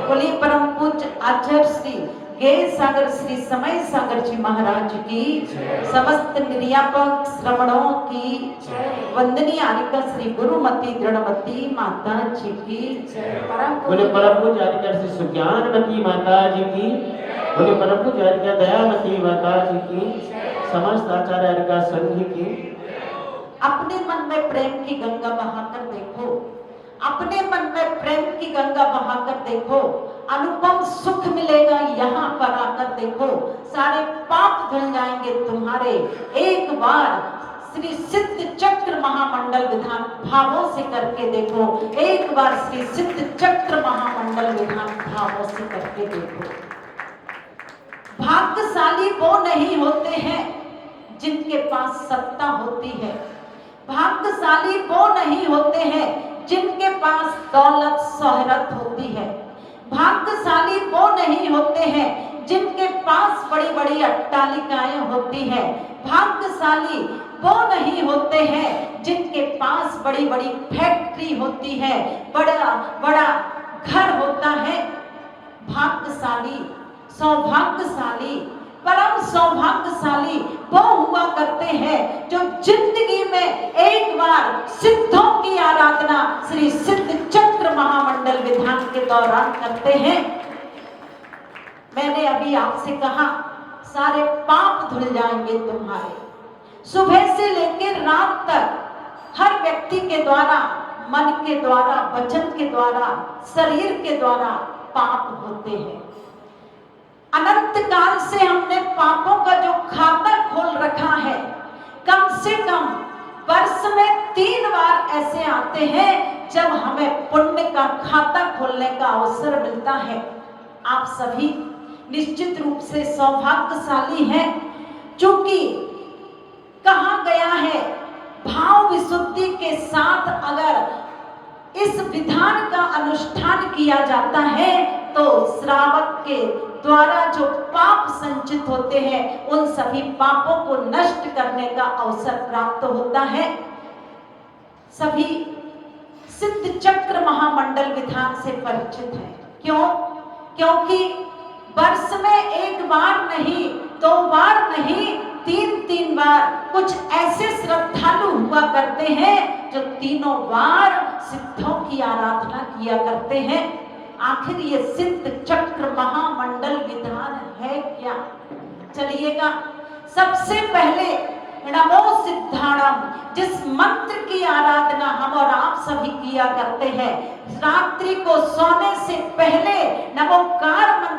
बोलिए परम पूज्य आचार्य श्री गेय सागर श्री समय सागर जी महाराज की। समस्त निर्यापक श्रवणों की वंदनीय आरिका श्री गुरुमती दृढ़मती माता जी की। बोले परम पूज्य आरिका श्री सुज्ञानमती माता जी की। बोले परम पूज्य आरिका दयामती माता जी की। समस्त आचार्य आरिका संघ की। अपने मन में प्रेम की गंगा बहाकर देखो, अपने मन में प्रेम की गंगा बहाकर देखो, अनुपम सुख मिलेगा यहाँ पर आकर देखो। सारे पाप धुल जाएंगे तुम्हारे। एक बार श्री सिद्ध चक्र महामंडल विधान भावों से करके देखो। एक बार श्री सिद्ध चक्र महामंडल विधान भावों से करके देखो। भाग्यशाली वो नहीं होते हैं जिनके पास सत्ता होती है, भाग्यशाली वो नहीं होते हैं जिनके पास दौलत शोहरत होती है, भाग्यशाली वो नहीं होते हैं जिनके पास बड़ी बड़ी अट्टालिकाएं होती है, भाग्यशाली वो नहीं होते हैं जिनके पास बड़ी बड़ी फैक्ट्री होती है, बड़ा बड़ा घर होता है। भाग्यशाली सौभाग्यशाली परम सौभाग्यशाली वो हुआ करते हैं जो जिंदगी में एक बार सिद्धों की आराधना श्री सिद्ध चक्र महामंडल विधान के दौरान करते हैं। मैंने अभी आपसे कहा सारे पाप धुल जाएंगे तुम्हारे। सुबह से लेकर रात तक हर व्यक्ति के द्वारा, मन के द्वारा, वचन के द्वारा, शरीर के द्वारा पाप होते हैं। अनंत काल से हमने पापों का जो खाता खोल रखा है, कम से कम वर्ष में 3 बार ऐसे आते हैं जब हमें पुण्य का खाता खोलने का अवसर मिलता है। आप सभी निश्चित रूप से सौभाग्यशाली हैं, क्योंकि कहा गया है भाव विशुद्धि के साथ अगर इस विधान का अनुष्ठान किया जाता है तो श्रावक के द्वारा जो पाप संचित होते हैं उन सभी पापों को नष्ट करने का अवसर प्राप्त होता है। सभी सिद्ध चक्र महामंडल विधान से परिचित है। क्यों? क्योंकि वर्ष में 1 बार नहीं, 2 बार नहीं, 3 बार कुछ ऐसे श्रद्धालु हुआ करते हैं जो 3 बार सिद्धों की आराधना किया करते हैं। आखिर ये सिद्ध चक्र महामंडल विधान है क्या? चलिएगा सबसे पहले नमो सिद्धाणम जिस मंत्र की आराधना हम और आप सभी किया करते हैं, रात्रि को सोने से पहले नमोकार मंत्र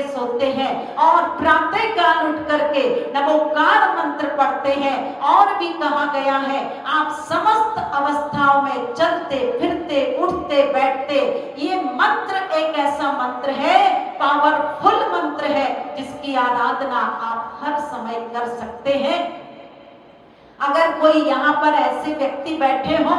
करके सोते हैं और प्रातः काल उठ करके नमोकार मंत्र पढ़ते हैं। और भी कहा गया है आप समस्त अवस्थाओं में चलते फिरते उठते बैठते, ये मंत्र एक ऐसा मंत्र है, पावरफुल मंत्र है, जिसकी आराधना आप हर समय कर सकते हैं। अगर कोई यहाँ पर ऐसे व्यक्ति बैठे हो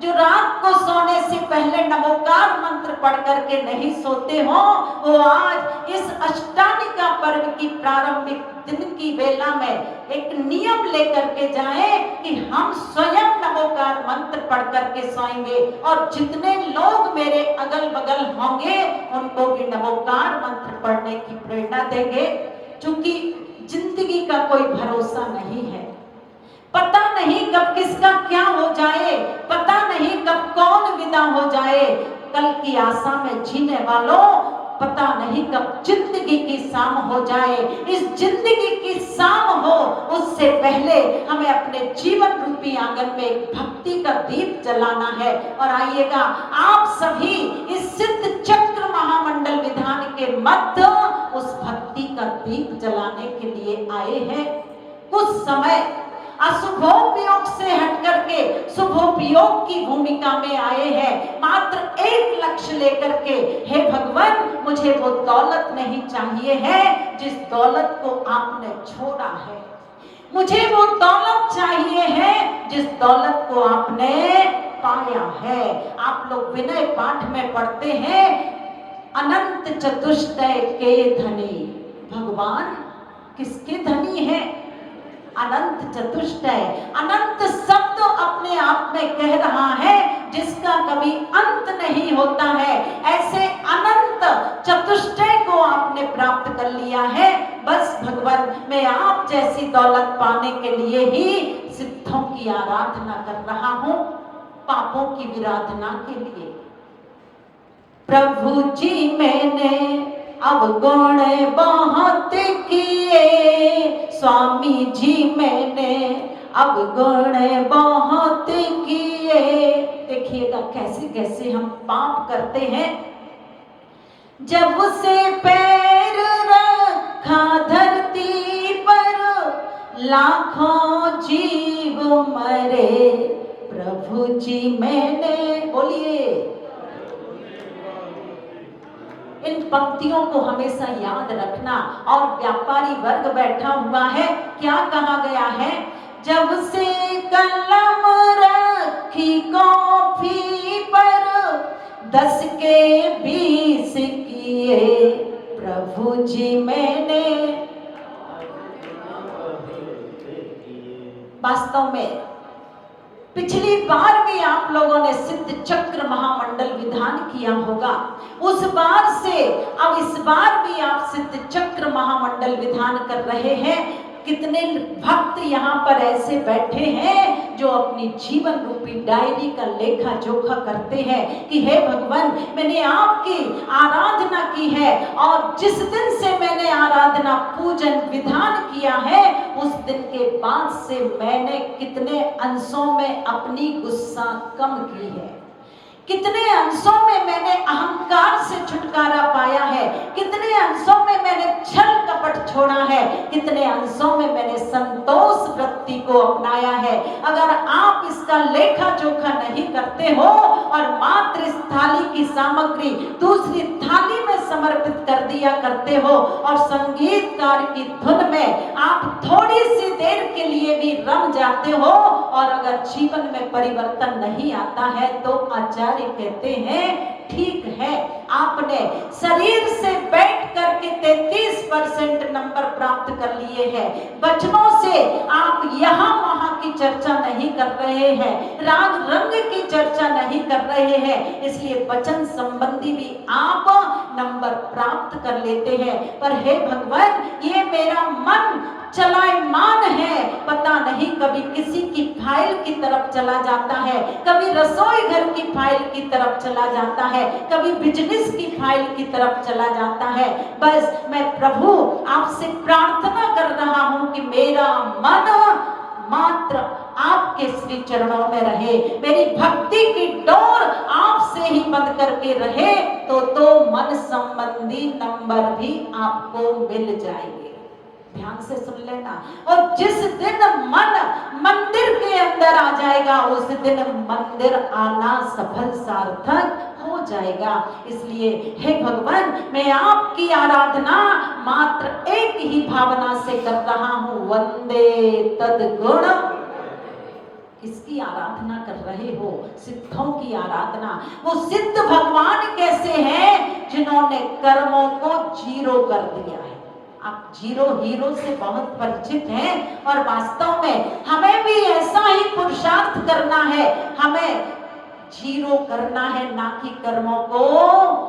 जो रात को सोने से पहले नमोकार मंत्र पढ़ करके नहीं सोते हो, वो आज इस अष्टानिका पर्व की प्रारंभिक दिन की वेला में एक नियम लेकर के जाएं कि हम स्वयं नमोकार मंत्र पढ़ करके सोएंगे और जितने लोग मेरे अगल बगल होंगे उनको भी नमोकार मंत्र पढ़ने की प्रेरणा देंगे। क्योंकि जिंदगी का कोई भरोसा नहीं है, पता नहीं कब किसका क्या हो जाए, पता नहीं कब कौन विदा हो जाए। कल की आशा में जीने वालों, पता नहीं कब जिंदगी की शाम हो जाए। इस जिंदगी की शाम हो उससे पहले हमें अपने जीवन रूपी आंगन में एक भक्ति का दीप जलाना है। और आइएगा आप सभी इस सिद्ध चक्र महामंडल विधान के मध्य उस भक्ति का दीप जलाने के लिए आए हैं। कुछ समय अशुभोपयोग से हट करके शुभोपयोग की भूमिका में आए हैं, मात्र एक लक्ष्य लेकर के, हे भगवान मुझे वो दौलत नहीं चाहिए है जिस दौलत को आपने छोड़ा है, मुझे वो दौलत चाहिए है जिस दौलत को आपने पाया है। आप लोग विनय पाठ में पढ़ते हैं, अनंत चतुष्टय के धनी। भगवान किसके धनी है? अनंत चतुष्टय। अनंत शब्द अपने आप में कह रहा है जिसका कभी अंत नहीं होता है। ऐसे अनंत चतुष्टय को आपने प्राप्त कर लिया है। बस भगवान मैं आप जैसी दौलत पाने के लिए ही सिद्धों की आराधना कर रहा हूँ, पापों की विराधना के लिए। प्रभु जी मैंने अवगुण बहुत किए, स्वामी जी मैंने अवगुण बहुत किए। देखिएगा कैसे कैसे हम पाप करते हैं। जब से पैर रखा धरती पर लाखों जीव मरे, प्रभु जी मैंने, बोलिए, इन पंक्तियों को हमेशा याद रखना। और व्यापारी वर्ग बैठा हुआ है, क्या कहा गया है? जब से कलम रखी कॉफी पर 10 के 20 किए, प्रभु जी मैंने। वास्तव में पिछली बार भी आप लोगों ने सिद्ध चक्र महामंडल विधान किया होगा, उस बार से अब इस बार भी आप सिद्ध चक्र महामंडल विधान कर रहे हैं। कितने भक्त यहाँ पर ऐसे बैठे हैं जो अपनी जीवन रूपी डायरी का लेखा जोखा करते हैं कि हे भगवान मैंने आपकी आराधना की है और जिस दिन से मैंने आराधना पूजन विधान किया है उस दिन के बाद से मैंने कितने अंशों में अपनी गुस्सा कम की है, कितने अंशों में मैंने अहंकार से छुटकारा पाया है, कितने अंशों में मैंने छल कपट छोड़ा है, कितने अंशों में मैंने संतोष वृत्ति को अपनाया है। अगर आप इसका लेखा जोखा नहीं करते हो और मात्र इस थाली की सामग्री दूसरी थाली में समर्पित कर दिया करते हो और संगीतकार की धुन में आप थोड़ी सी देर के लिए भी रम जाते हो और अगर जीवन में परिवर्तन नहीं आता है तो आचार्य कहते हैं ठीक है आपने शरीर से बैठ करके 33% नंबर प्राप्त कर लिए हैं, वचनों से आप यहाँ वहाँ की चर्चा नहीं कर रहे हैं, राग रंग की चर्चा नहीं कर रहे हैं, इसलिए वचन संबंधी भी आप नंबर प्राप्त कर लेते हैं। पर हे भगवान ये मेरा मन चलायमान है, पता नहीं कभी किसी की फाइल की तरफ चला जाता है, कभी रसोई घर की फाइल की तरफ चला जाता है, कभी बिजनेस की फाइल की तरफ चला जाता है। बस मैं प्रभु आपसे प्रार्थना कर रहा हूं कि मेरा मन मात्र आपके श्री चरणों में रहे, मेरी भक्ति की डोर आपसे ही बंध करके रहे, तो मन संबंधी नंबर भी आपको मिल जाएंगे। ध्यान से सुन लेना। और जिस दिन मन मंदिर के अंदर आ जाएगा, उस दिन मंदिर आना सफल सार्थक हो जाएगा। इसलिए हे भगवान, मैं आपकी आराधना मात्र एक ही भावना से कर रहा हूं, वंदे तद्गुण। किसकी आराधना कर रहे हो? सिद्धों की आराधना। वो सिद्ध भगवान कैसे हैं? जिन्होंने कर्मों को जीरो कर दिया है। आप जीरो हीरो से बहुत परिचित हैं, और वास्तव में हमें भी ऐसा ही पुरुषार्थ करना है। हमें जीरो करना है, ना कि कर्मों को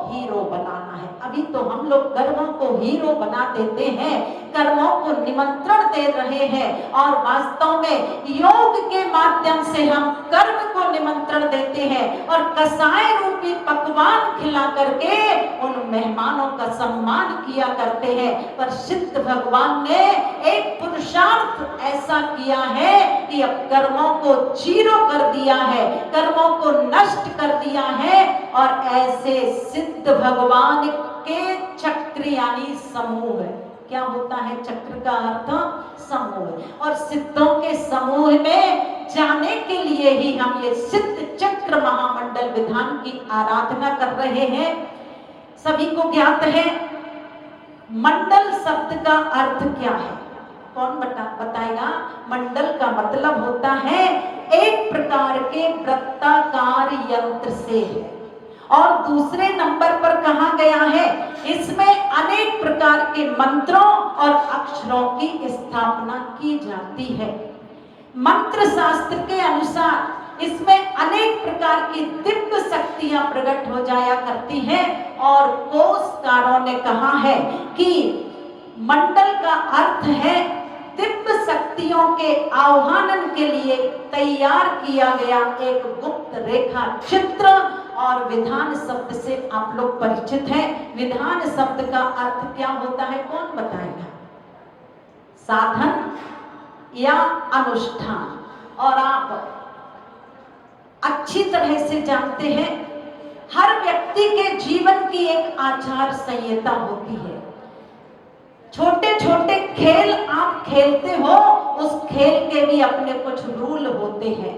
हीरो बनाना है। अभी तो हम लोग कर्मों को हीरो बना देते हैं, कर्मों को निमंत्रण दे रहे हैं, और वास्तव में योग के माध्यम से हम कर्म को निमंत्रण देते हैं और कसाय रूपी पकवान खिला करके उन मेहमानों का सम्मान किया करते हैं। पर सिद्ध भगवान ने एक पुरुषार्थ ऐसा किया है कि अब कर्मों को जीरो कर दिया है, कर्मों को नष्ट कर दिया है, और ऐसे सिद्ध भगवान के चक्र यानी समूह है। क्या होता है चक्र का अर्थ? समूह। और सिद्धों के समूह में जाने के लिए ही हम ये सिद्ध चक्र महामंडल विधान की आराधना कर रहे हैं। सभी को ज्ञात है मंडल शब्द का अर्थ क्या है? कौन बताएगा? मंडल का मतलब होता है एक प्रकार के वृत्ताकार यंत्र से है, और दूसरे नंबर पर कहा गया है इसमें अनेक प्रकार के मंत्रों और अक्षरों की स्थापना की जाती है। मंत्र शास्त्र के अनुसार इसमें अनेक प्रकार की दिव्य शक्तियां प्रकट हो जाया करती हैं, और कोशकारों ने कहा है कि मंडल का अर्थ है दिव्य शक्तियों के आह्वान के लिए तैयार किया गया एक गुप्त रेखा चित्र। और विधान शब्द से आप लोग परिचित हैं। विधान शब्द का अर्थ क्या होता है? कौन बताएगा? साधन या अनुष्ठान। और आप अच्छी तरह से जानते हैं हर व्यक्ति के जीवन की एक आचार संहिता होती है। छोटे छोटे खेल आप खेलते हो, उस खेल के भी अपने कुछ रूल होते हैं।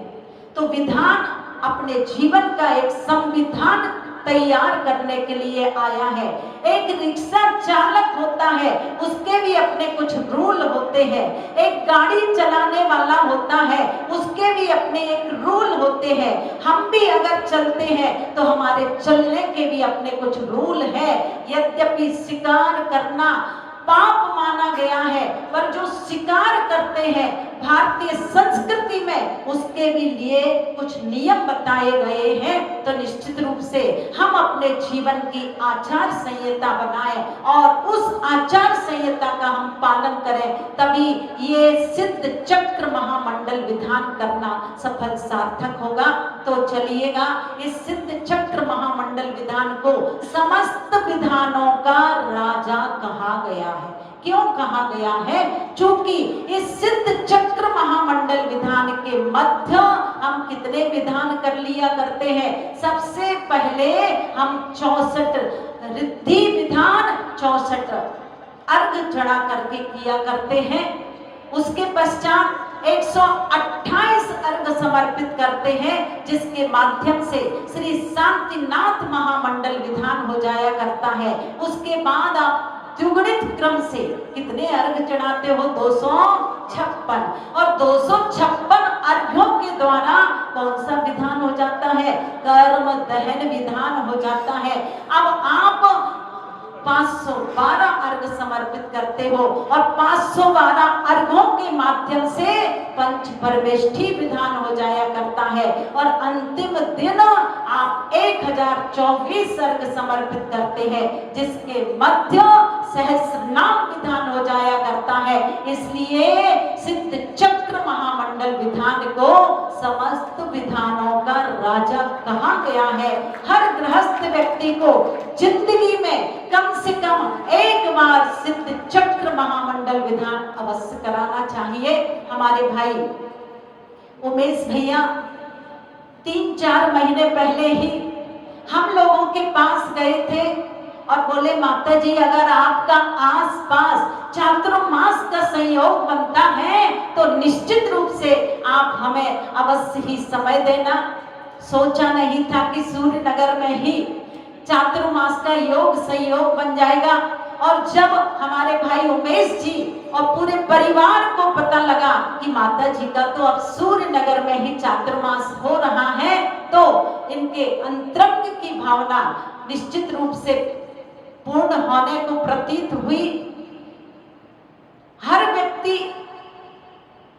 तो विधान अपने जीवन का एक संविधान तैयार करने के लिए आया है। एक रिक्शा चालक होता है, उसके भी अपने कुछ रूल होते हैं। एक गाड़ी चलाने वाला होता है, उसके भी अपने एक रूल होते हैं। हम भी अगर चलते हैं तो हमारे चलने के भी अपने कुछ रूल है। यद्यपि शिकार करना पाप माना गया है, पर जो शिकार करते हैं भारतीय संस्कृति में उसके भी लिए कुछ नियम बताए गए हैं। तो निश्चित रूप से हम अपने जीवन की आचार संहिता बनाएं और उस आचार संहिता का हम पालन करें, तभी ये सिद्ध चक्र महामंडल विधान करना सफल सार्थक होगा। तो चलिएगा, इस सिद्ध चक्र महामंडल विधान को समस्त विधानों का राजा कहा गया है। क्यों कहा गया है? क्योंकि इस सिद्ध चक्र महामंडल विधान के मध्य हम कितने विधान कर लिया करते हैं? सबसे पहले हम 64 रिद्धि विधान, 64 अर्घ चढ़ा करके किया करते हैं। उसके पश्चात 128 अर्घ समर्पित करते हैं, जिसके माध्यम से श्री शांतिनाथ महामंडल विधान हो जाया करता है। उसके बाद आप द्विगुणित क्रम से कितने अर्घ चढ़ाते हो? 256। और 256 अर्घों के द्वारा कौन सा विधान हो जाता है? कर्म दहन विधान हो जाता है। अब आप 512 अर्घ समर्पित करते हो और 512 अर्घों के माध्यम से पंच परमेष्ठी विधान हो जाया करता है। और अंतिम दिन आप 1024 अर्घ समर्पित करते हैं, जिसके मध्य सहस्रनाम विधान हो जाया करता है। इसलिए सिद्ध चक्र महामंडल विधान को समस्त विधानों का राजा कहा गया है। हर गृहस्थ व्यक्ति को जिंदगी में कम से कम एक बार सिद्ध चक्र महामंडल विधान अवश्य कराना चाहिए। हमारे भाई उमेश भैया 3-4 महीने पहले ही हम लोगों के पास गए थे और बोले माता जी अगर आपका आसपास चातुर्मास का संयोग बनता है तो निश्चित रूप से आप हमें अवश्य ही समय देना। सोचा नहीं था कि सूर्य नगर में ही चातुर्मास का योग संयोग बन जाएगा। और जब हमारे भाई उमेश जी और पूरे परिवार को पता लगा कि माता जी का तो अब सूर्य नगर में ही चातुर्मास हो रहा है, तो इनके अंतरंग की भावना निश्चित रूप से पूर्ण होने को प्रतीत हुई। हर व्यक्ति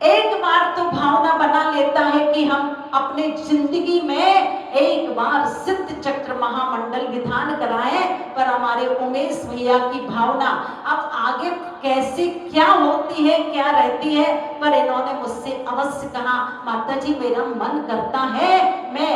एक बार तो भावना बना लेता है कि हम अपने जिंदगी में एक बार सिद्ध चक्र महामंडल विधान कराएं, पर हमारे उमेश भैया की भावना अब आगे कैसे क्या होती है क्या रहती है, पर इन्होंने मुझसे अवश्य कहा माता जी मेरा मन करता है मैं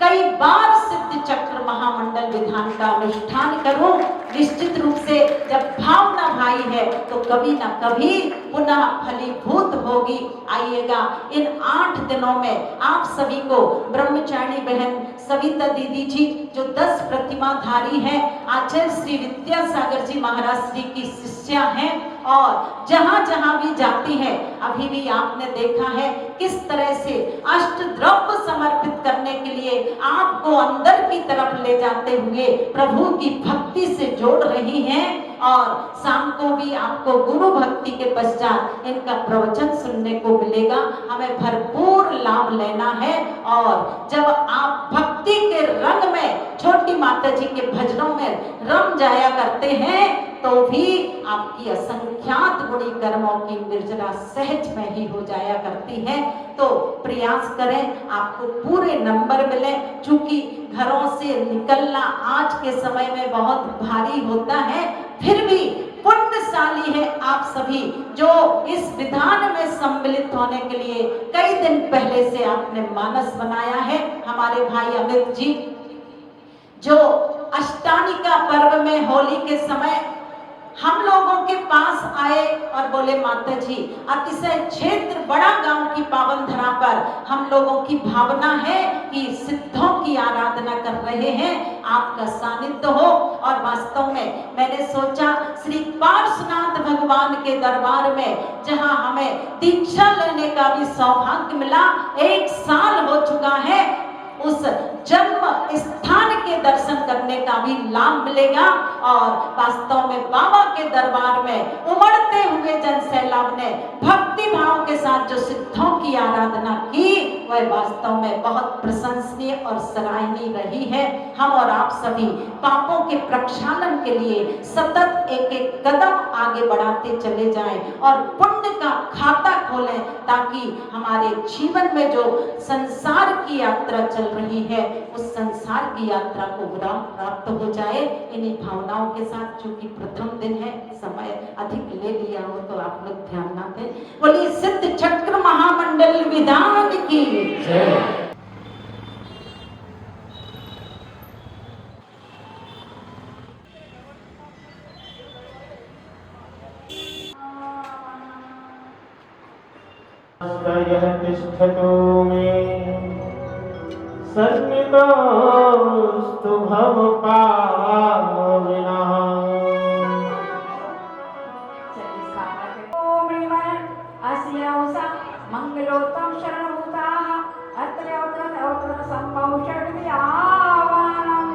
कई बार सिद्ध चक्र महामंडल विधान का अनुष्ठान करूं। निश्चित रूप से जब भावना भाई है तो कभी ना कभी पुनः फलीभूत होगी। आइएगा इन 8 दिनों में आप सभी को ब्रह्मचारिणी बहन सविता दीदी जी जो 10 प्रतिमाधारी हैं, आचार्य श्री विद्यासागर जी महाराज श्री की शिष्या हैं और जहां जहां भी जाती हैं अभी भी आपने देखा है किस तरह से अष्टद्रव्य समर्पित करने के लिए आपको अंदर की तरफ ले जाते हुए प्रभु की भक्ति से जोड़ रही हैं। और शाम को भी आपको गुरु भक्ति के पश्चात इनका प्रवचन सुनने को मिलेगा। हमें भरपूर लाभ लेना है और जब आप भक्ति के रंग में छोटी माता जी के भजनों में रम जाया करते हैं तो भी आपकी असंख्यात गुणी कर्मों की निर्जरा सहज में ही हो जाया करती है। तो प्रयास करें आपको पूरे नंबर मिले। चूंकि घरों से निकलना आज के समय में बहुत भारी होता है, फिर भी पुण्यशाली है आप सभी जो इस विधान में सम्मिलित होने के लिए कई दिन पहले से आपने मानस बनाया है। हमारे भाई अमित जी जो अष्टानिका पर्व में होली के समय हम लोगों के पास आए और बोले माता जी अतिशय क्षेत्र बड़ा गांव की पावन धरा पर हम लोगों की भावना है कि सिद्धों की आराधना कर रहे हैं, आपका सानिध्य हो। और वास्तव में मैंने सोचा श्री पार्श्वनाथ भगवान के दरबार में जहां हमें दीक्षा लेने का भी सौभाग्य मिला, 1 साल हो चुका है, उस जन्म स्थान के दर्शन करने का भी लाभ मिलेगा। और वास्तव में बाबा के दरबार में उमड़ते हुए जन सैलाब ने भक्ति भाव के साथ जो सिद्धों की आराधना की वह वास्तव में बहुत प्रशंसनीय और सराहनीय रही है। हम और आप सभी पापों के प्रक्षालन के लिए सतत एक कदम आगे बढ़ाते चले जाएं और पुण्य का खाता खोलें ताकि हमारे जीवन में जो संसार की यात्रा चल रही है उस संसार की यात्रा को विराम प्राप्त हो जाए। इन्हीं भावनाओं के साथ चूंकि प्रथम दिन है समय अधिक ले लिया हो तो आप लोग ध्यान ना दें। बोलिए सिद्ध चक्र महामंडल विधान की जय। तिष्ठतो मे सन्निधोस्तु भव पाविनः। ओम ह्रीं अस्यौसा मंगलोत्तम शरणभूताः अत्र अवतरण संभव षड्वियावानम्।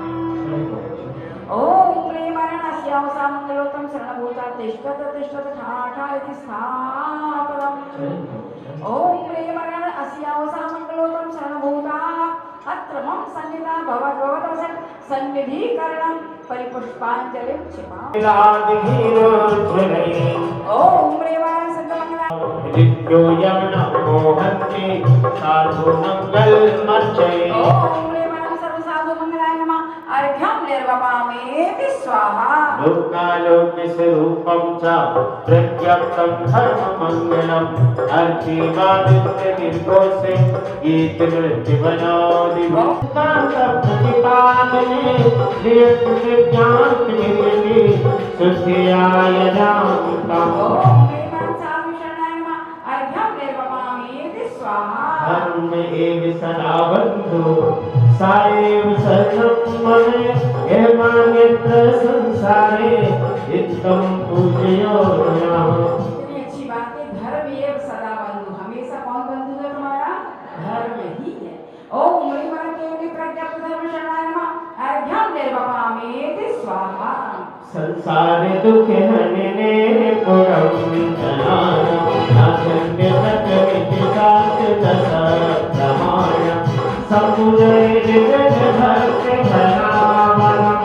ओम ह्रीं अस्यौसा मंगलोत्तम शरणभूता तिष्ठत तिष्ठत ठाठा इति स्थापनम्। ओम ह्रीं अस्यौसा मंगलोत्तम शरणभूता अत्र मम सन्निधा भवद्भवतः सन्निधीकरणं परिपुष्पाञ्जलिं क्षिपामि। ओम ह्रीं दिव्यो यमन मोहन्ते साधु मंगल मर्चये। ओम ह्रीं सर्वसाधु मंगलाय नमः। अर्घ्यं निर्वपामि स्वाहा। लोकालोकस्वरूपं च प्रत्यक्षं धर्ममङ्गलम् अर्चिवादित्य निर्घोषे गीतनृत्यवनादिवो प्रतिपादने ज्ञाननिधि शुद्धियाय रामता। ओम ह्रीं साधु शरणाय नमः। अर्घ्यं निर्वपामि स्वाहा। बंधु साहेब शरणम ममे ये मांगेत्र संसारे इत्तम पूजयो नमः। इतनी अच्छी बात है। धर्म ये सदा बंधु, हमेशा कौन बंधु है तुम्हारा? धर्म ही है। ओम ह्रीं केवली प्रज्ञप्त धर्म शरणाय नमः। अर्घ्यं निर्वपामेति स्वाहा। संसारे दुख हरने पुरम जनाना नाचन्य तत्विति सात दश प्रमाण समुदय निज भक्ति भरावरम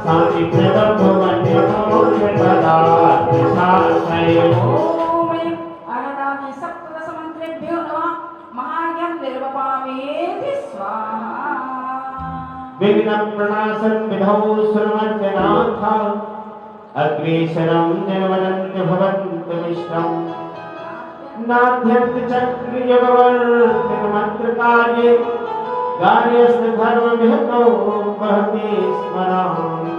शांति प्रदम मन्य मोक्ष पदार्थ शास्त्रयो। ओम अनदानि सप्तदश मंत्रेभ्यो नमः। महार्घ्यं निर्वपामेति स्वाहा। विघ्नं प्रणाशन विधौ सुरमर्जनाथ अग्रेसरं निर्वनन्ति भवन्तमिष्टम् नाध्यन्ति चक्रियवर्तिन मन्त्रकार्ये कार्यस्य धर्मविहतौ महति स्मरामि।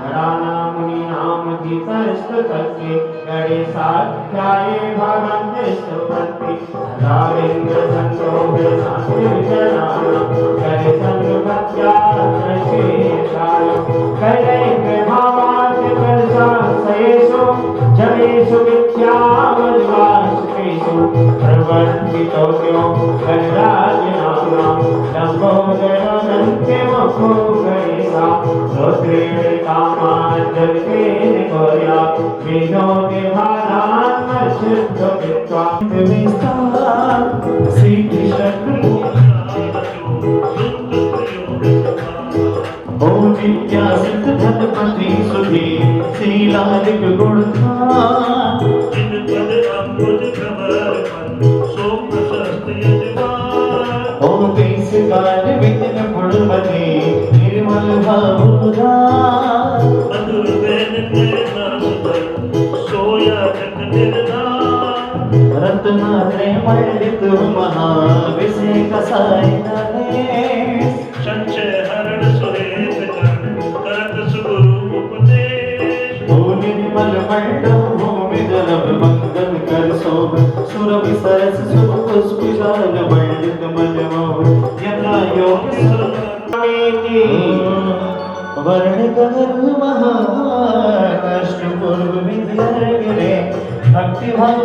नराणां मुनीनां धीतस्तस्य गणेशाध्याये भवन्ति स्तुवन्ति रावेन्द्र सन्दोहे शान्तिर्जनानां गणेशन्भक्त्या प्रचेताय कैलैके भावात् कर्षाशयेषु जनेषु मिथ्यावद्वासुकेषु प्रवर्तितव्यो गणराजनाम्नां लम्बोदरनन्त्यमखो गणेशा रुद्रेण कामाञ्जलितेन गौर्या विनोदे भारान्मशुद्धवित्वा श्री कृष्ण ओम विद्या सिद्ध धनपति सुधी शीलादिक गुणधाम ओम तेज काल विघ्न गुणमति निर्मल भाव उदार रत्नात्रय मंडित महाभिषेक सायनाने संचय हरण सुरेश करत सुगुरु उपदेश निर्मल मंडल भूमि दलभ मंगल कर शोभ सुर विसरस सुख पुष्पिशाल मंडित मन मोह यथा योग स्वामी वर्ण गहन महाकाष्ट पूर्व विद्यागिरे भक्ति भाव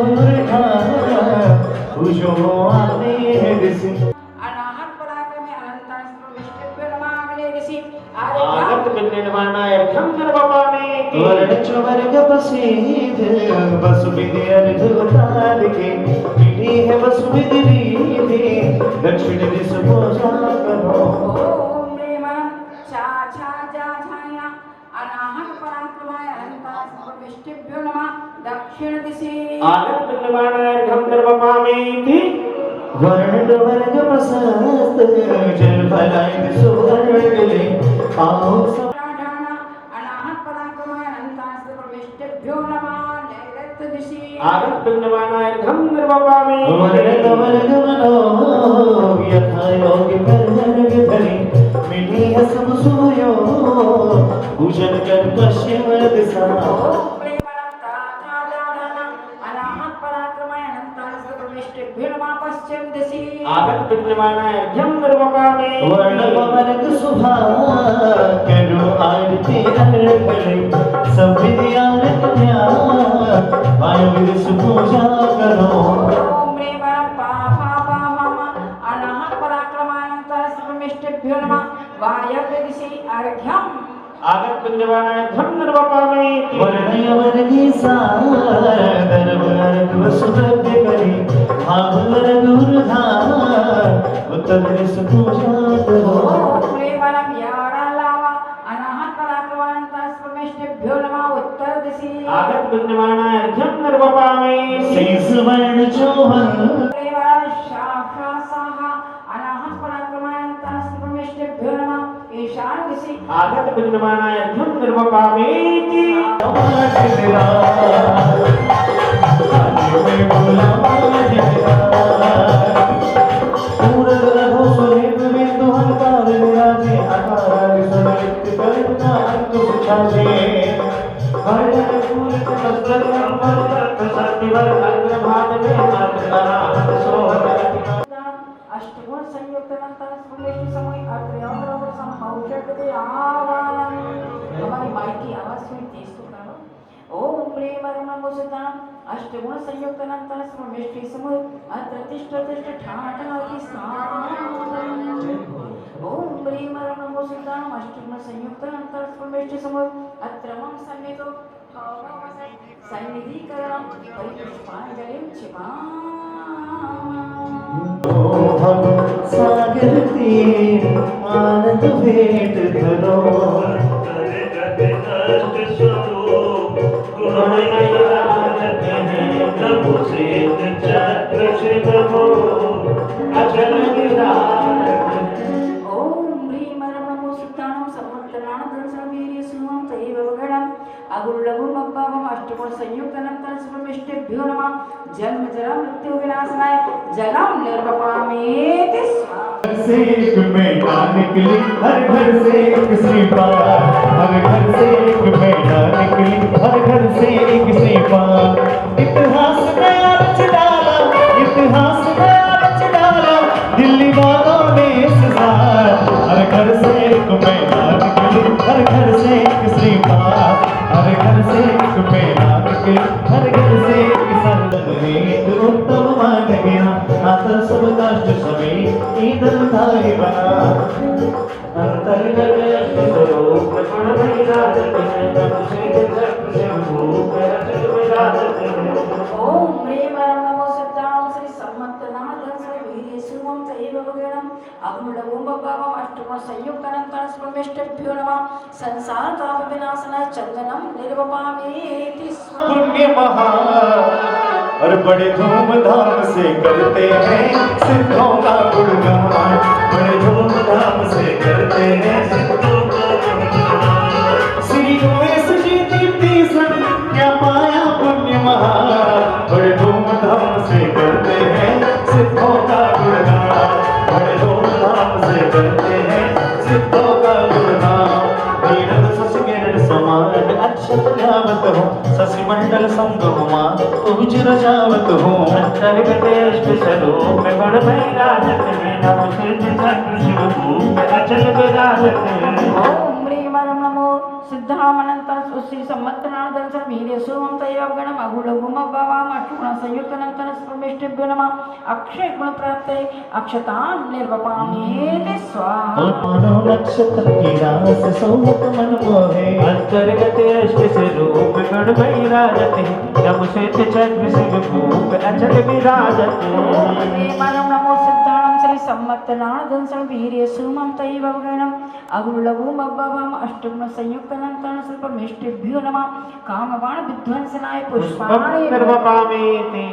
पूजो आने दिसी अनाहत पराक्रमे अनंतास्त्र विष्णुभ्यो नमः अग्ने ऋषि आगत निर्वाणाय निर्वपामेति वर्ण वर्ग प्रसिद्ध वसुविधि अर्घ उतार के विधि है वसुविधि रीति दक्षिण दिश पूजा करो। ओम प्रेमं चा छा जा छाया अनाहत पराक्रमाय अनंतास्त्र विष्णुभ्यो नमः दक्षिण दिशि आगत निर्वाणाय निर्वपामेति वर्ण वर्ग प्रशस्त जल भलाई सुवर्णले आओ प्राधाना अनाहत पराक्रमाय अनंतास्त्र विष्णुभ्यो नमः नैऋत्य दिशि आगत निर्वाणाय निर्वपामेति वर्ण वर्ग मनो यथा योग करहर धरि मिली है सब सुयो पूजन कर पश्चिम दिशा। ओम प्रेमं चा छा जा अनाहत पराक्रमाय अनंतास्त्र विष्णुभ्यो नमः पश्चिम दिशि आगत निर्वाणाय निर्वपामेति वर्ण वर्ग शुभा करो आरती अर्घले सब विद्या कन्या वायु विदुष पूजा करो। ओम प्रेमं पा फा पा मा अनाहत पराक्रमाय अनंतास्त्र विष्णुभ्यो नमः वायव्य दिशि अर्घ्यम् आगत निर्वाणाय निर्वपामेति वर्ण वर्गी सादर वर्ग वसुभद्र करी भाव वर्ग उर्धार उत्तर दिश पूजा करो। ओम प्रेमं यारा लावा अनाहत पराक्रमाय अनंतास्त्र विष्णुभ्यो नमः उत्तर दिशि आगत निर्वाणाय निर्वपामेति शेष वर्ण चौवन प्रेमं शाखा साहा अनाहत पराक्रमाय अनंतास्त्र विष्णुभ्यो नमः ईशान दिशि आगत निर्वाणाय निर्वपामेति अष्टगुण संयुक्त अनंतर स्फुलिष्ट समय अत्र संभौषकते आवाहन। हमारी माइक की आवाज थोड़ी तेज तो करो। ओम प्रेम नमो सिद्धाम अष्टगुण संयुक्त अनंतर स्फुलिष्ट समय अत्र तिष्ठ तिष्ठ ठाठाति स्थान। ओम प्रेम नमो सिद्धाम अष्टगुण संयुक्त अनंतर स्फुलिष्ट समय अत्र मम सन्निधो सन्निधिकरणं परिपुष्पाञ्जलिं क्षिपामि। हम सागर तीर आनंद भेंट धरो करे गति नष्ट स्वरूप गुण निराजते हैं प्रभु सिद्ध चक्र शिवो अचल विराजते। ओम ह्रीं नमो सिद्धानं संवत्सराणं सर्वीर्य सुमं तैव वगणम् अगुरुलघुम अब्बावम अष्टगुण संयुक्त अनंतर सर्वमिष्टेभ्यो नमः। जन्म जरा मृत्यु विनाशनाय जलम निर्वपामेति स्वाहा। से एक मैना निकली हर घर से एक श्रीपाद हर घर से एक मैना निकली हर घर से एक श्रीपाद। इतिहास नया रच डाला इतिहास नया रच डाला दिल्ली वालों ने इस साल। हर घर से एक मैना निकली हर घर से एक श्रीपाद हर घर से एक मैना निकली हर घर से एक संत उत्तम मान गया आतर सब कष्ट सभी ईदन थाई बना। अंतर्गत स्वरूप गुण विराजते हैं प्रभु सिद्ध चक्र शिवो अचल विराजते हैं। ओम ह्रीं नमो सिद्धां श्री सम्मतनाथं श्री वीर्य सुमं तैव वगणम् अगुरुलघुम अब्बावम अष्टगुण संयुक्त अनंतर सर्वमिष्टेभ्यो नमः। संसार ताप विनाशनाय चंदनम निर्वपामेति स्वाहा। पुण्य महान और बड़े धूमधाम से करते हैं सिद्धों का गुणगान बड़े धूमधाम से करते हैं सिद्धों का गुणगान। श्री उमेश जी दीप्ति सन क्या पाया पुण्य महान बड़े धूमधाम से करते हैं सिद्धों का गुणगान बड़े धूमधाम से करते हैं सिद्धों का गुणगान। नीरद शशि किरण समान अक्षत जावत हो शशि मंडल संग हुमा उज रजावत हो। अंतर्गत अष्ट स्वरूप गुण विराजते हैं नमो सिद्ध चक्र शिवो अचल विराजते हैं। ओम ह्रीं नमो सिद्धां अनंतर श्री सम्मतनाथं श्री वीर्य सुमं तैव वगणम् अगुरुलघुम अब्बावम अष्टगुण संयुक्त अनंतर सर्वमिष्टेभ्यो नमः। अक्षय गुण प्राप्ते अक्षतां निर्वपामेति स्वाहा। मानो नक्षत्र की रास सोहत मन मोहे अंतर्गत अष्ट स्वरूप गुण विराजते हैं नमो सिद्ध चक्र शिवो अचल विराजते हैं। नमो सिद्धां श्री सम्मतनाथं श्री वीर्य सुमं तैव वगणम् अगुरुलघुम अब्बावम अष्टगुण संयुक्त अनंतर सर्वमिष्टेभ्यो नमः। कामबाण विध्वंसनाय पुष्पाणि निर्वपामेति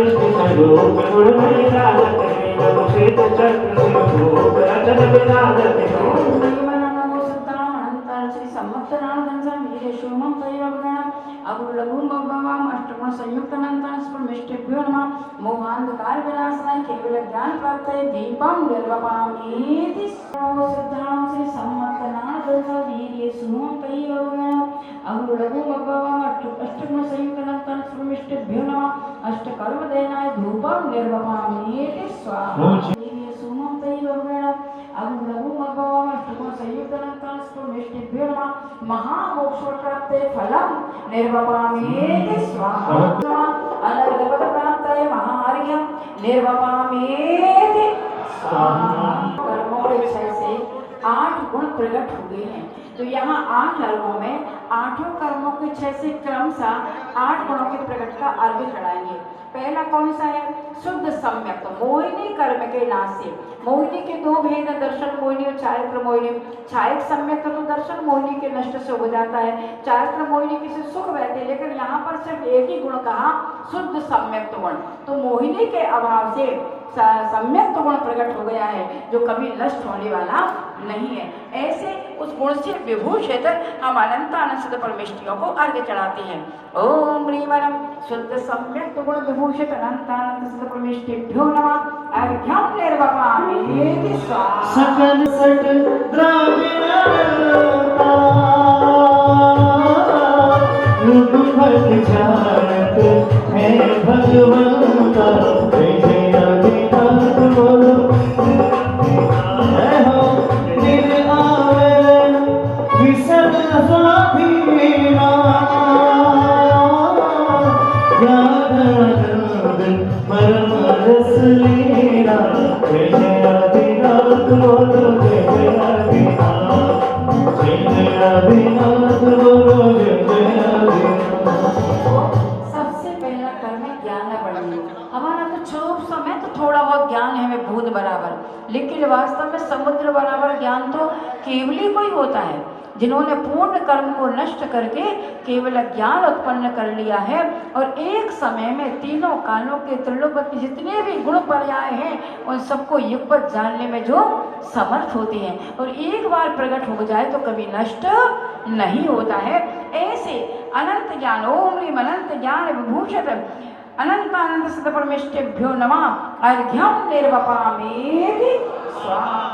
स्वरूप गुण विराजते हैं नमो सिद्ध चक्र शिवो अचल विराजते हैं। नमो सिद्धां अनंतर श्री सम्मतनाथं श्री वीर्य सुमं तैव वगणम् अगुरुलघुम अब्बावम अष्टगुण संयुक्त अनंतर सर्वमिष्टेभ्यो नमः। मोहांधकार विनाशनाय केवल ज्ञान प्राप्तये दीपं निर्वपामेति नमो सिद्धां श्री सम्मतनाथं श्री वीर्य सुमं तैव वगणम् अगुरुलघुम अब्बावम अष्टगुण संयुक्त अनंतर सर्वमिष्टेभ्यो नमः। अष्टकर्मदेनाय धूपं निर्वपामेति स्वाहा। वीर्य सुमं तैव वगणम् अगुरुलघुम अब्बावम अष्टगुण संयुक्त अनंतर सर्वमिष्टेभ्यो नमः। महामोक्ष प्राप्ते फलं निर्वपामेति स्वाहा। अनर्गपद प्राप्तये महार्घ्यं निर्वपामेति स्वाहा। कर्मों के क्षय से 8 गुण प्रकट हो गए हैं। तो यहाँ 8 अर्घों में 8 कर्मों के क्षय से क्रमशः 8 गुणों के प्रकट का अर्घ चढ़ाएंगे। पहला कौन सा है? शुद्ध सम्यक मोहिनी कर्म के नाश से। मोहिनी के 2 भेद है, दर्शन मोहिनी और चारित्र मोहिनी। चारित्र सम्यक तो दर्शन मोहिनी के नष्ट से हो जाता है, चारित्र मोहिनी किसी सुख बहते, लेकिन यहाँ पर सिर्फ एक ही गुण कहा, शुद्ध सम्यक गुण। तो मोहिनी के अभाव से सम्यक गुण प्रकट हो गया है जो कभी नष्ट होने वाला नहीं है। ऐसे उस गुण से विभूषित हम अनंत अनंत परमेष्टियों को अर्घ्य चढ़ाते हैं। ओम ह्रीं शुद्ध सम्यक गुण विभूषित अनंत अनंत परमेष्टिभ्यो नमः। अर्घ्यं निर्वपामेति स्वाहा। सकल सट द्राविण भक्त जानत है भगवंता जय जय आदि भक्त बोलो वास्तव में समुद्र बराबर ज्ञान तो केवली को ही होता है जिन्होंने पूर्ण कर्म को नष्ट करके केवल ज्ञान उत्पन्न कर लिया है और एक समय में तीनों कालों के त्रिलोक के जितने भी गुण पर्याय हैं उन सबको युगपत जानने में जो समर्थ होते हैं और एक बार प्रकट हो जाए तो कभी नष्ट नहीं होता है। ऐसे अनंत ज्ञान ओम ह्रीम अनंत ज्ञान विभूषित अनंत अनंत सत परमेष्ठेभ्यो नमः अर्घ्यं निर्वपामि स्वाहा।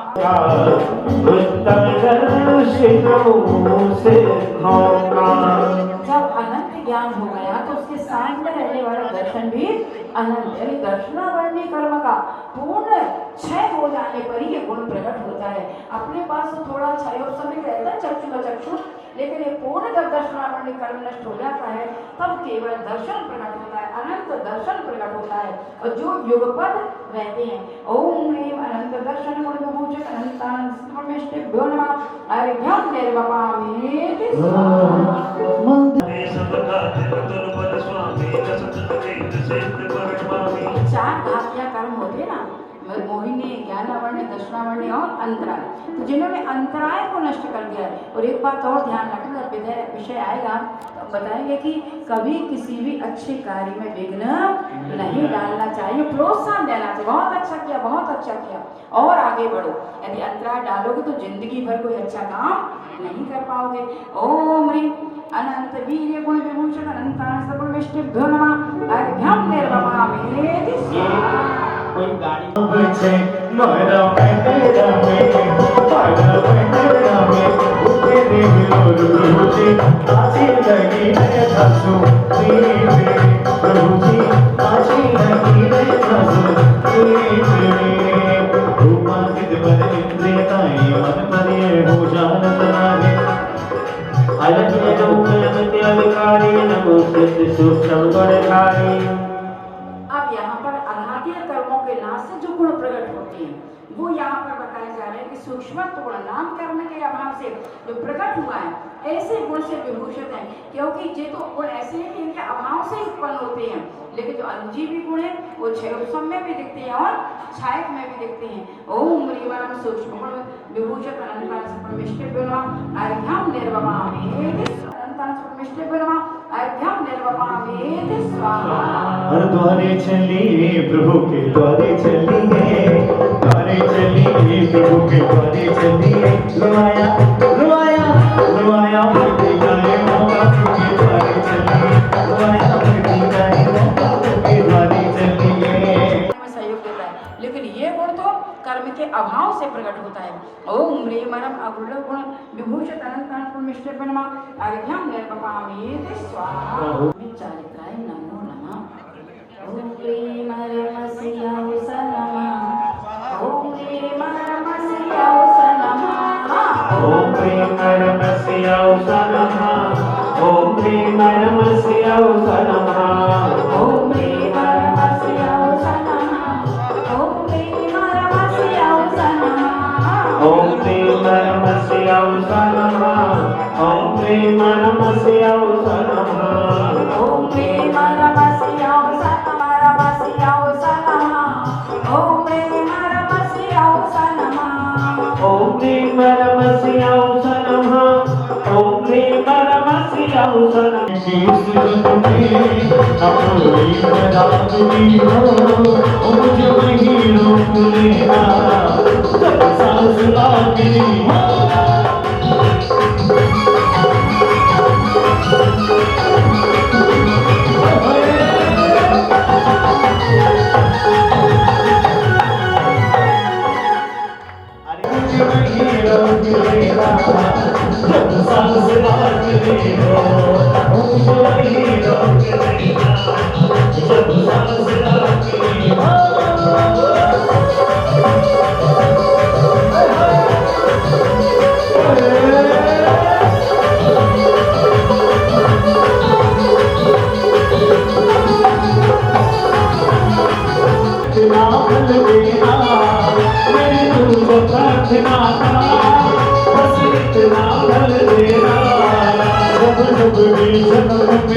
जब अनंत ज्ञान हो गया तो उसके साथ में रहने वाला दर्शन भी अनंत यानी दर्शनावरणी कर्म का पूर्ण क्षय हो जाने पर ही ये गुण प्रकट होता है। अपने पास तो थोड़ा क्षय और समय रहता है चक्षु का चक्षु, लेकिन ये पूर्ण जब दर्शनावरणी कर्म नष्ट हो जाता है तब केवल दर्शन प्रकट होता है, अनंत दर्शन प्रकट होता है और जो युगपद रहते हैं ओम ह्रीम अनंत दर्शन गुण विभूषित अनंत आनंद परमेष्ठेभ्यो नमः अर्घ्यं निर्वपामि चार घातिया कर्म होते हैं ना, मोहिनी ज्ञानावरणी दर्शनावरणी और अंतराय। तो जिन्होंने अंतराय को नष्ट कर दिया है और एक बात और ध्यान रखना जब विषय आएगा तो बताएंगे कि कभी किसी भी अच्छे कार्य में विघ्न नहीं डालना चाहिए, प्रोत्साहन देना चाहिए, बहुत अच्छा किया और आगे बढ़ो। यदि अंतराय डालोगे तो जिंदगी भर कोई अच्छा काम नहीं कर पाओगे। ओम ह्रीम अनंत वीर्य गुण विभूषण अनंत आनंद परमेष्ठेभ्यो नमः अर्घ्यं निर्वपामि स्वाहा। कोई गाड़ी अब यहाँ पर अघातीय कर्मों के नाश से जो गुण प्रकट होते हैं वो यहाँ पर बताए जा रहे हैं कि सूक्ष्म गुण नाम कर्म के अभाव से जो प्रकट हुआ है ऐसे गुण से विभूषित है, क्योंकि ये तो गुण ऐसे हैं कि इनके अभाव से उत्पन्न होते हैं, लेकिन जो अनुजीवी गुण है वो क्षय में भी दिखते हैं और छायक में भी दिखते हैं। ओम ह्रीम सूक्ष्म गुण विभूषित अनंत परमेष्ठेभ्यो नमः अर्घ्यं निर्वपामि द्वारे चलिए प्रभु के द्वारे चलिए, द्वारे चलिए प्रभु के द्वारे चलिए, रुआया रुआया रुआया भक्ति गाए मौका के द्वारे चलिए, रुआया भक्ति गाए मौका के द्वारे चलिए। सहयोग देता है, लेकिन ये गुण तो कर्म के अभाव से प्रकट होता है। ओम ह्रीम अगुण गुण विभूषित अनंत परमेष्ठेभ्यो नमः अर्घ्यं निर्वपामि स्वाहा। चारित्राय नमो नमः। ओम ह्रीम रमसियाउस नमः। ओम ह्रीम रमसियाउस नमः। ओम ह्रीम रमसियाउस नमः। ओम ह्रीम रमसियाउस नमः। ओम ह्रीम रमसियाउस नमः। ओम ह्रीम रमसियाउस नमः। ओम ह्रीम रमसियाउस नमः। ओम ह्रीम रमसियाउस नमः। ओम ह्रीम रमसियाउस नमः। ओम ह्रीम रमसियाउस नमः। ओम ह्रीम रमसियाउस नमः। ओम ह्रीम रमसियाउस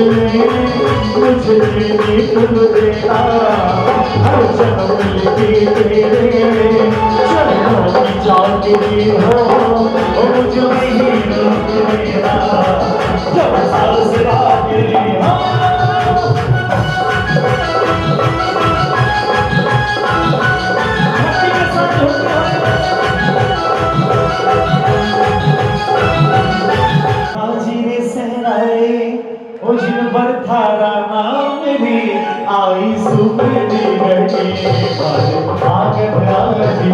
मुझे जीने तुम देना हर जन्म मिलके तेरे चरणों की चांदनी हो मुझे नहीं रोकेगा जब सांस लागे जिन पर थारा नाम भी आई सुपनी गई आगत राजी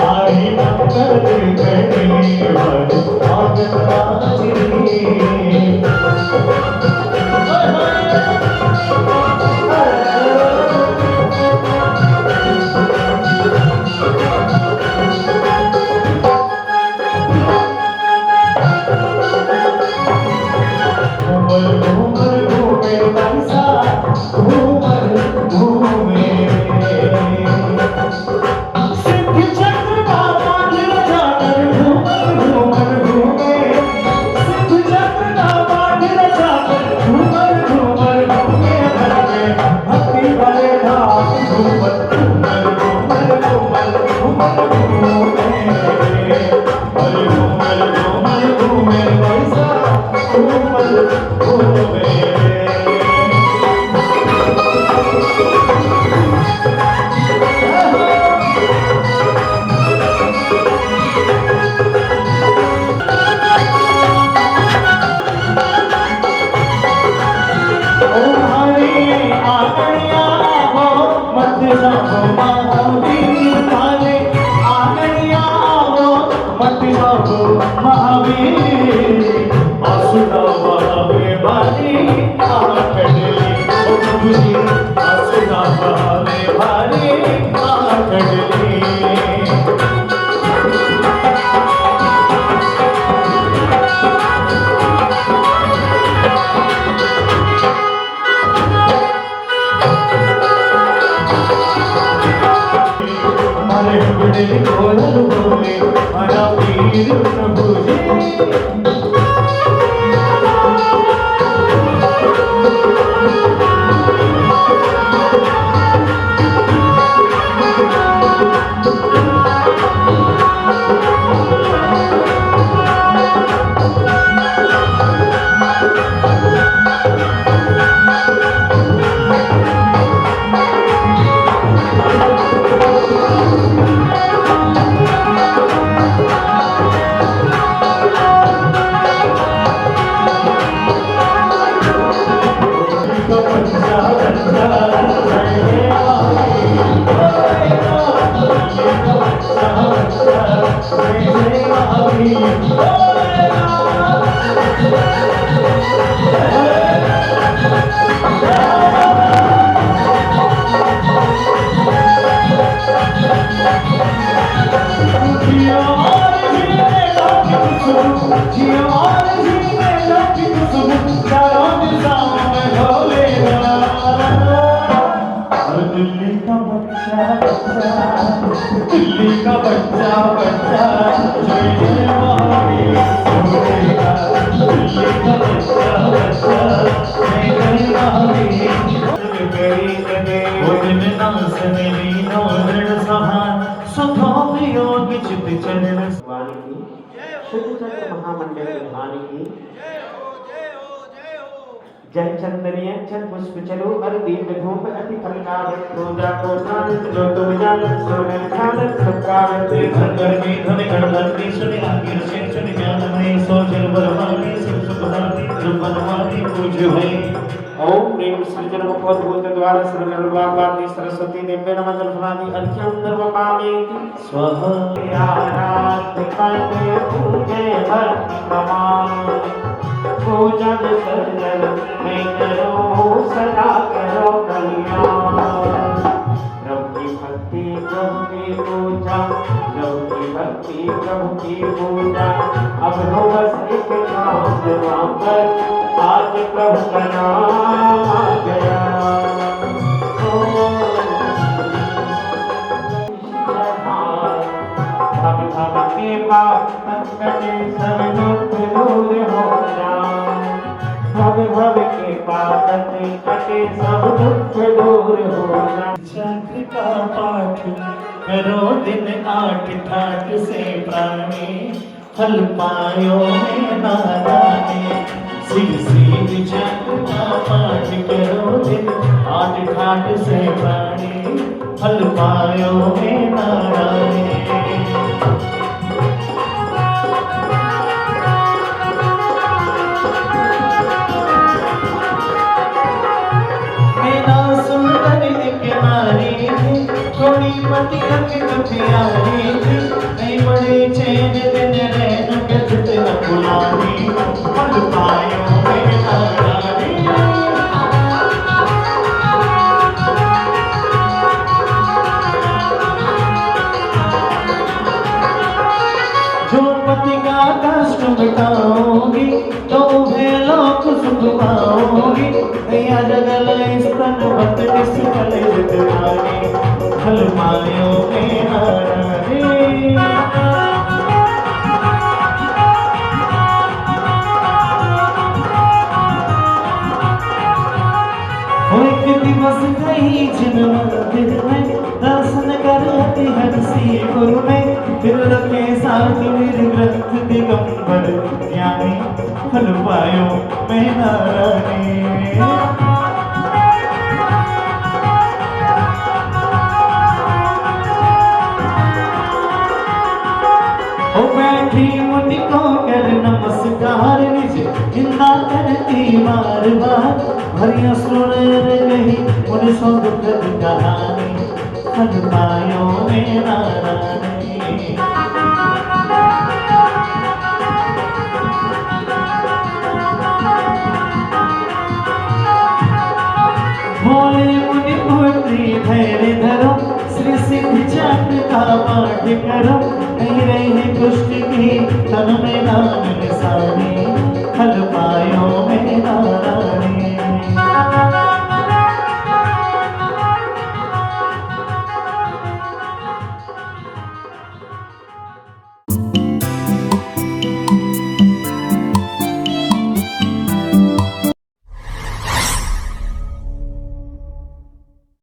आई नंबर गई आगत राजी जल चंदनीय चल पुष्प चलो हर दीप धूप अति फलकार पूजा को प्राणित लो तुम जानत सोने ध्यान सत्कार ते धन में धन गणपति सुनि आगे से सुनि ज्ञानमय सो जल बरमानी सब सुखदानी बनवानी पूज्य है ओम प्रेम सृजन मुखोद भूत द्वार सर्वगर्भापाति सरस्वती दिव्य नमः फलानि अर्घ्यं नर्वकामे स्वाहा आराधना के पूजे भक्ति प्रमाण पूजन सज्जन में करो सदा करो कल्याण प्रभु की भक्ति प्रभु की पूजा प्रभु की भक्ति प्रभु की पूजा अब हो बस एक काम वहाँ पर आज प्रभु का नाम आ गया धम धम के पाप संकट सब दुख दूर हो जाए भव भव के कृपा करने कटे सब दुख दूर होना। चक्र का पाठ करो दिन 8 ठाट से प्राणी, फल पायो में नारायण। श्री चक्र का पाठ करो दिन 8 ठाट से प्राणी, फल पायो में नारायण। थोड़ी मती अंग प्यारी थी, नहीं बड़े चैन दिन रहन गजत न बुलानी, फल पायो में नारायण। जो पति का कष्ट मिटाओगी तो वे लोक सुख पाओगी, नैया जगल स्तन बत निष्फल जितवानी, फल पायो में नारायण। एक दिवस गई जिन मंदिर में, दर्शन करती हरसी गुरु में, फिर रखे साथ मेरे ग्रंथ दिगंबर ज्ञानी, फल पायो में नारायण। बैठी मुनि को कर नमस्कार, निज निंदा करती बार बार, भरिया सुन रही मुनि सो दुखद कहानी, फल पायो में नारायण। बोले मुनि पुत्री धैर्य धरो, श्री सिद्ध चक्र का पाठ करो, नहीं रही कुष्ठ की तन में नाम निशानी, फल पायो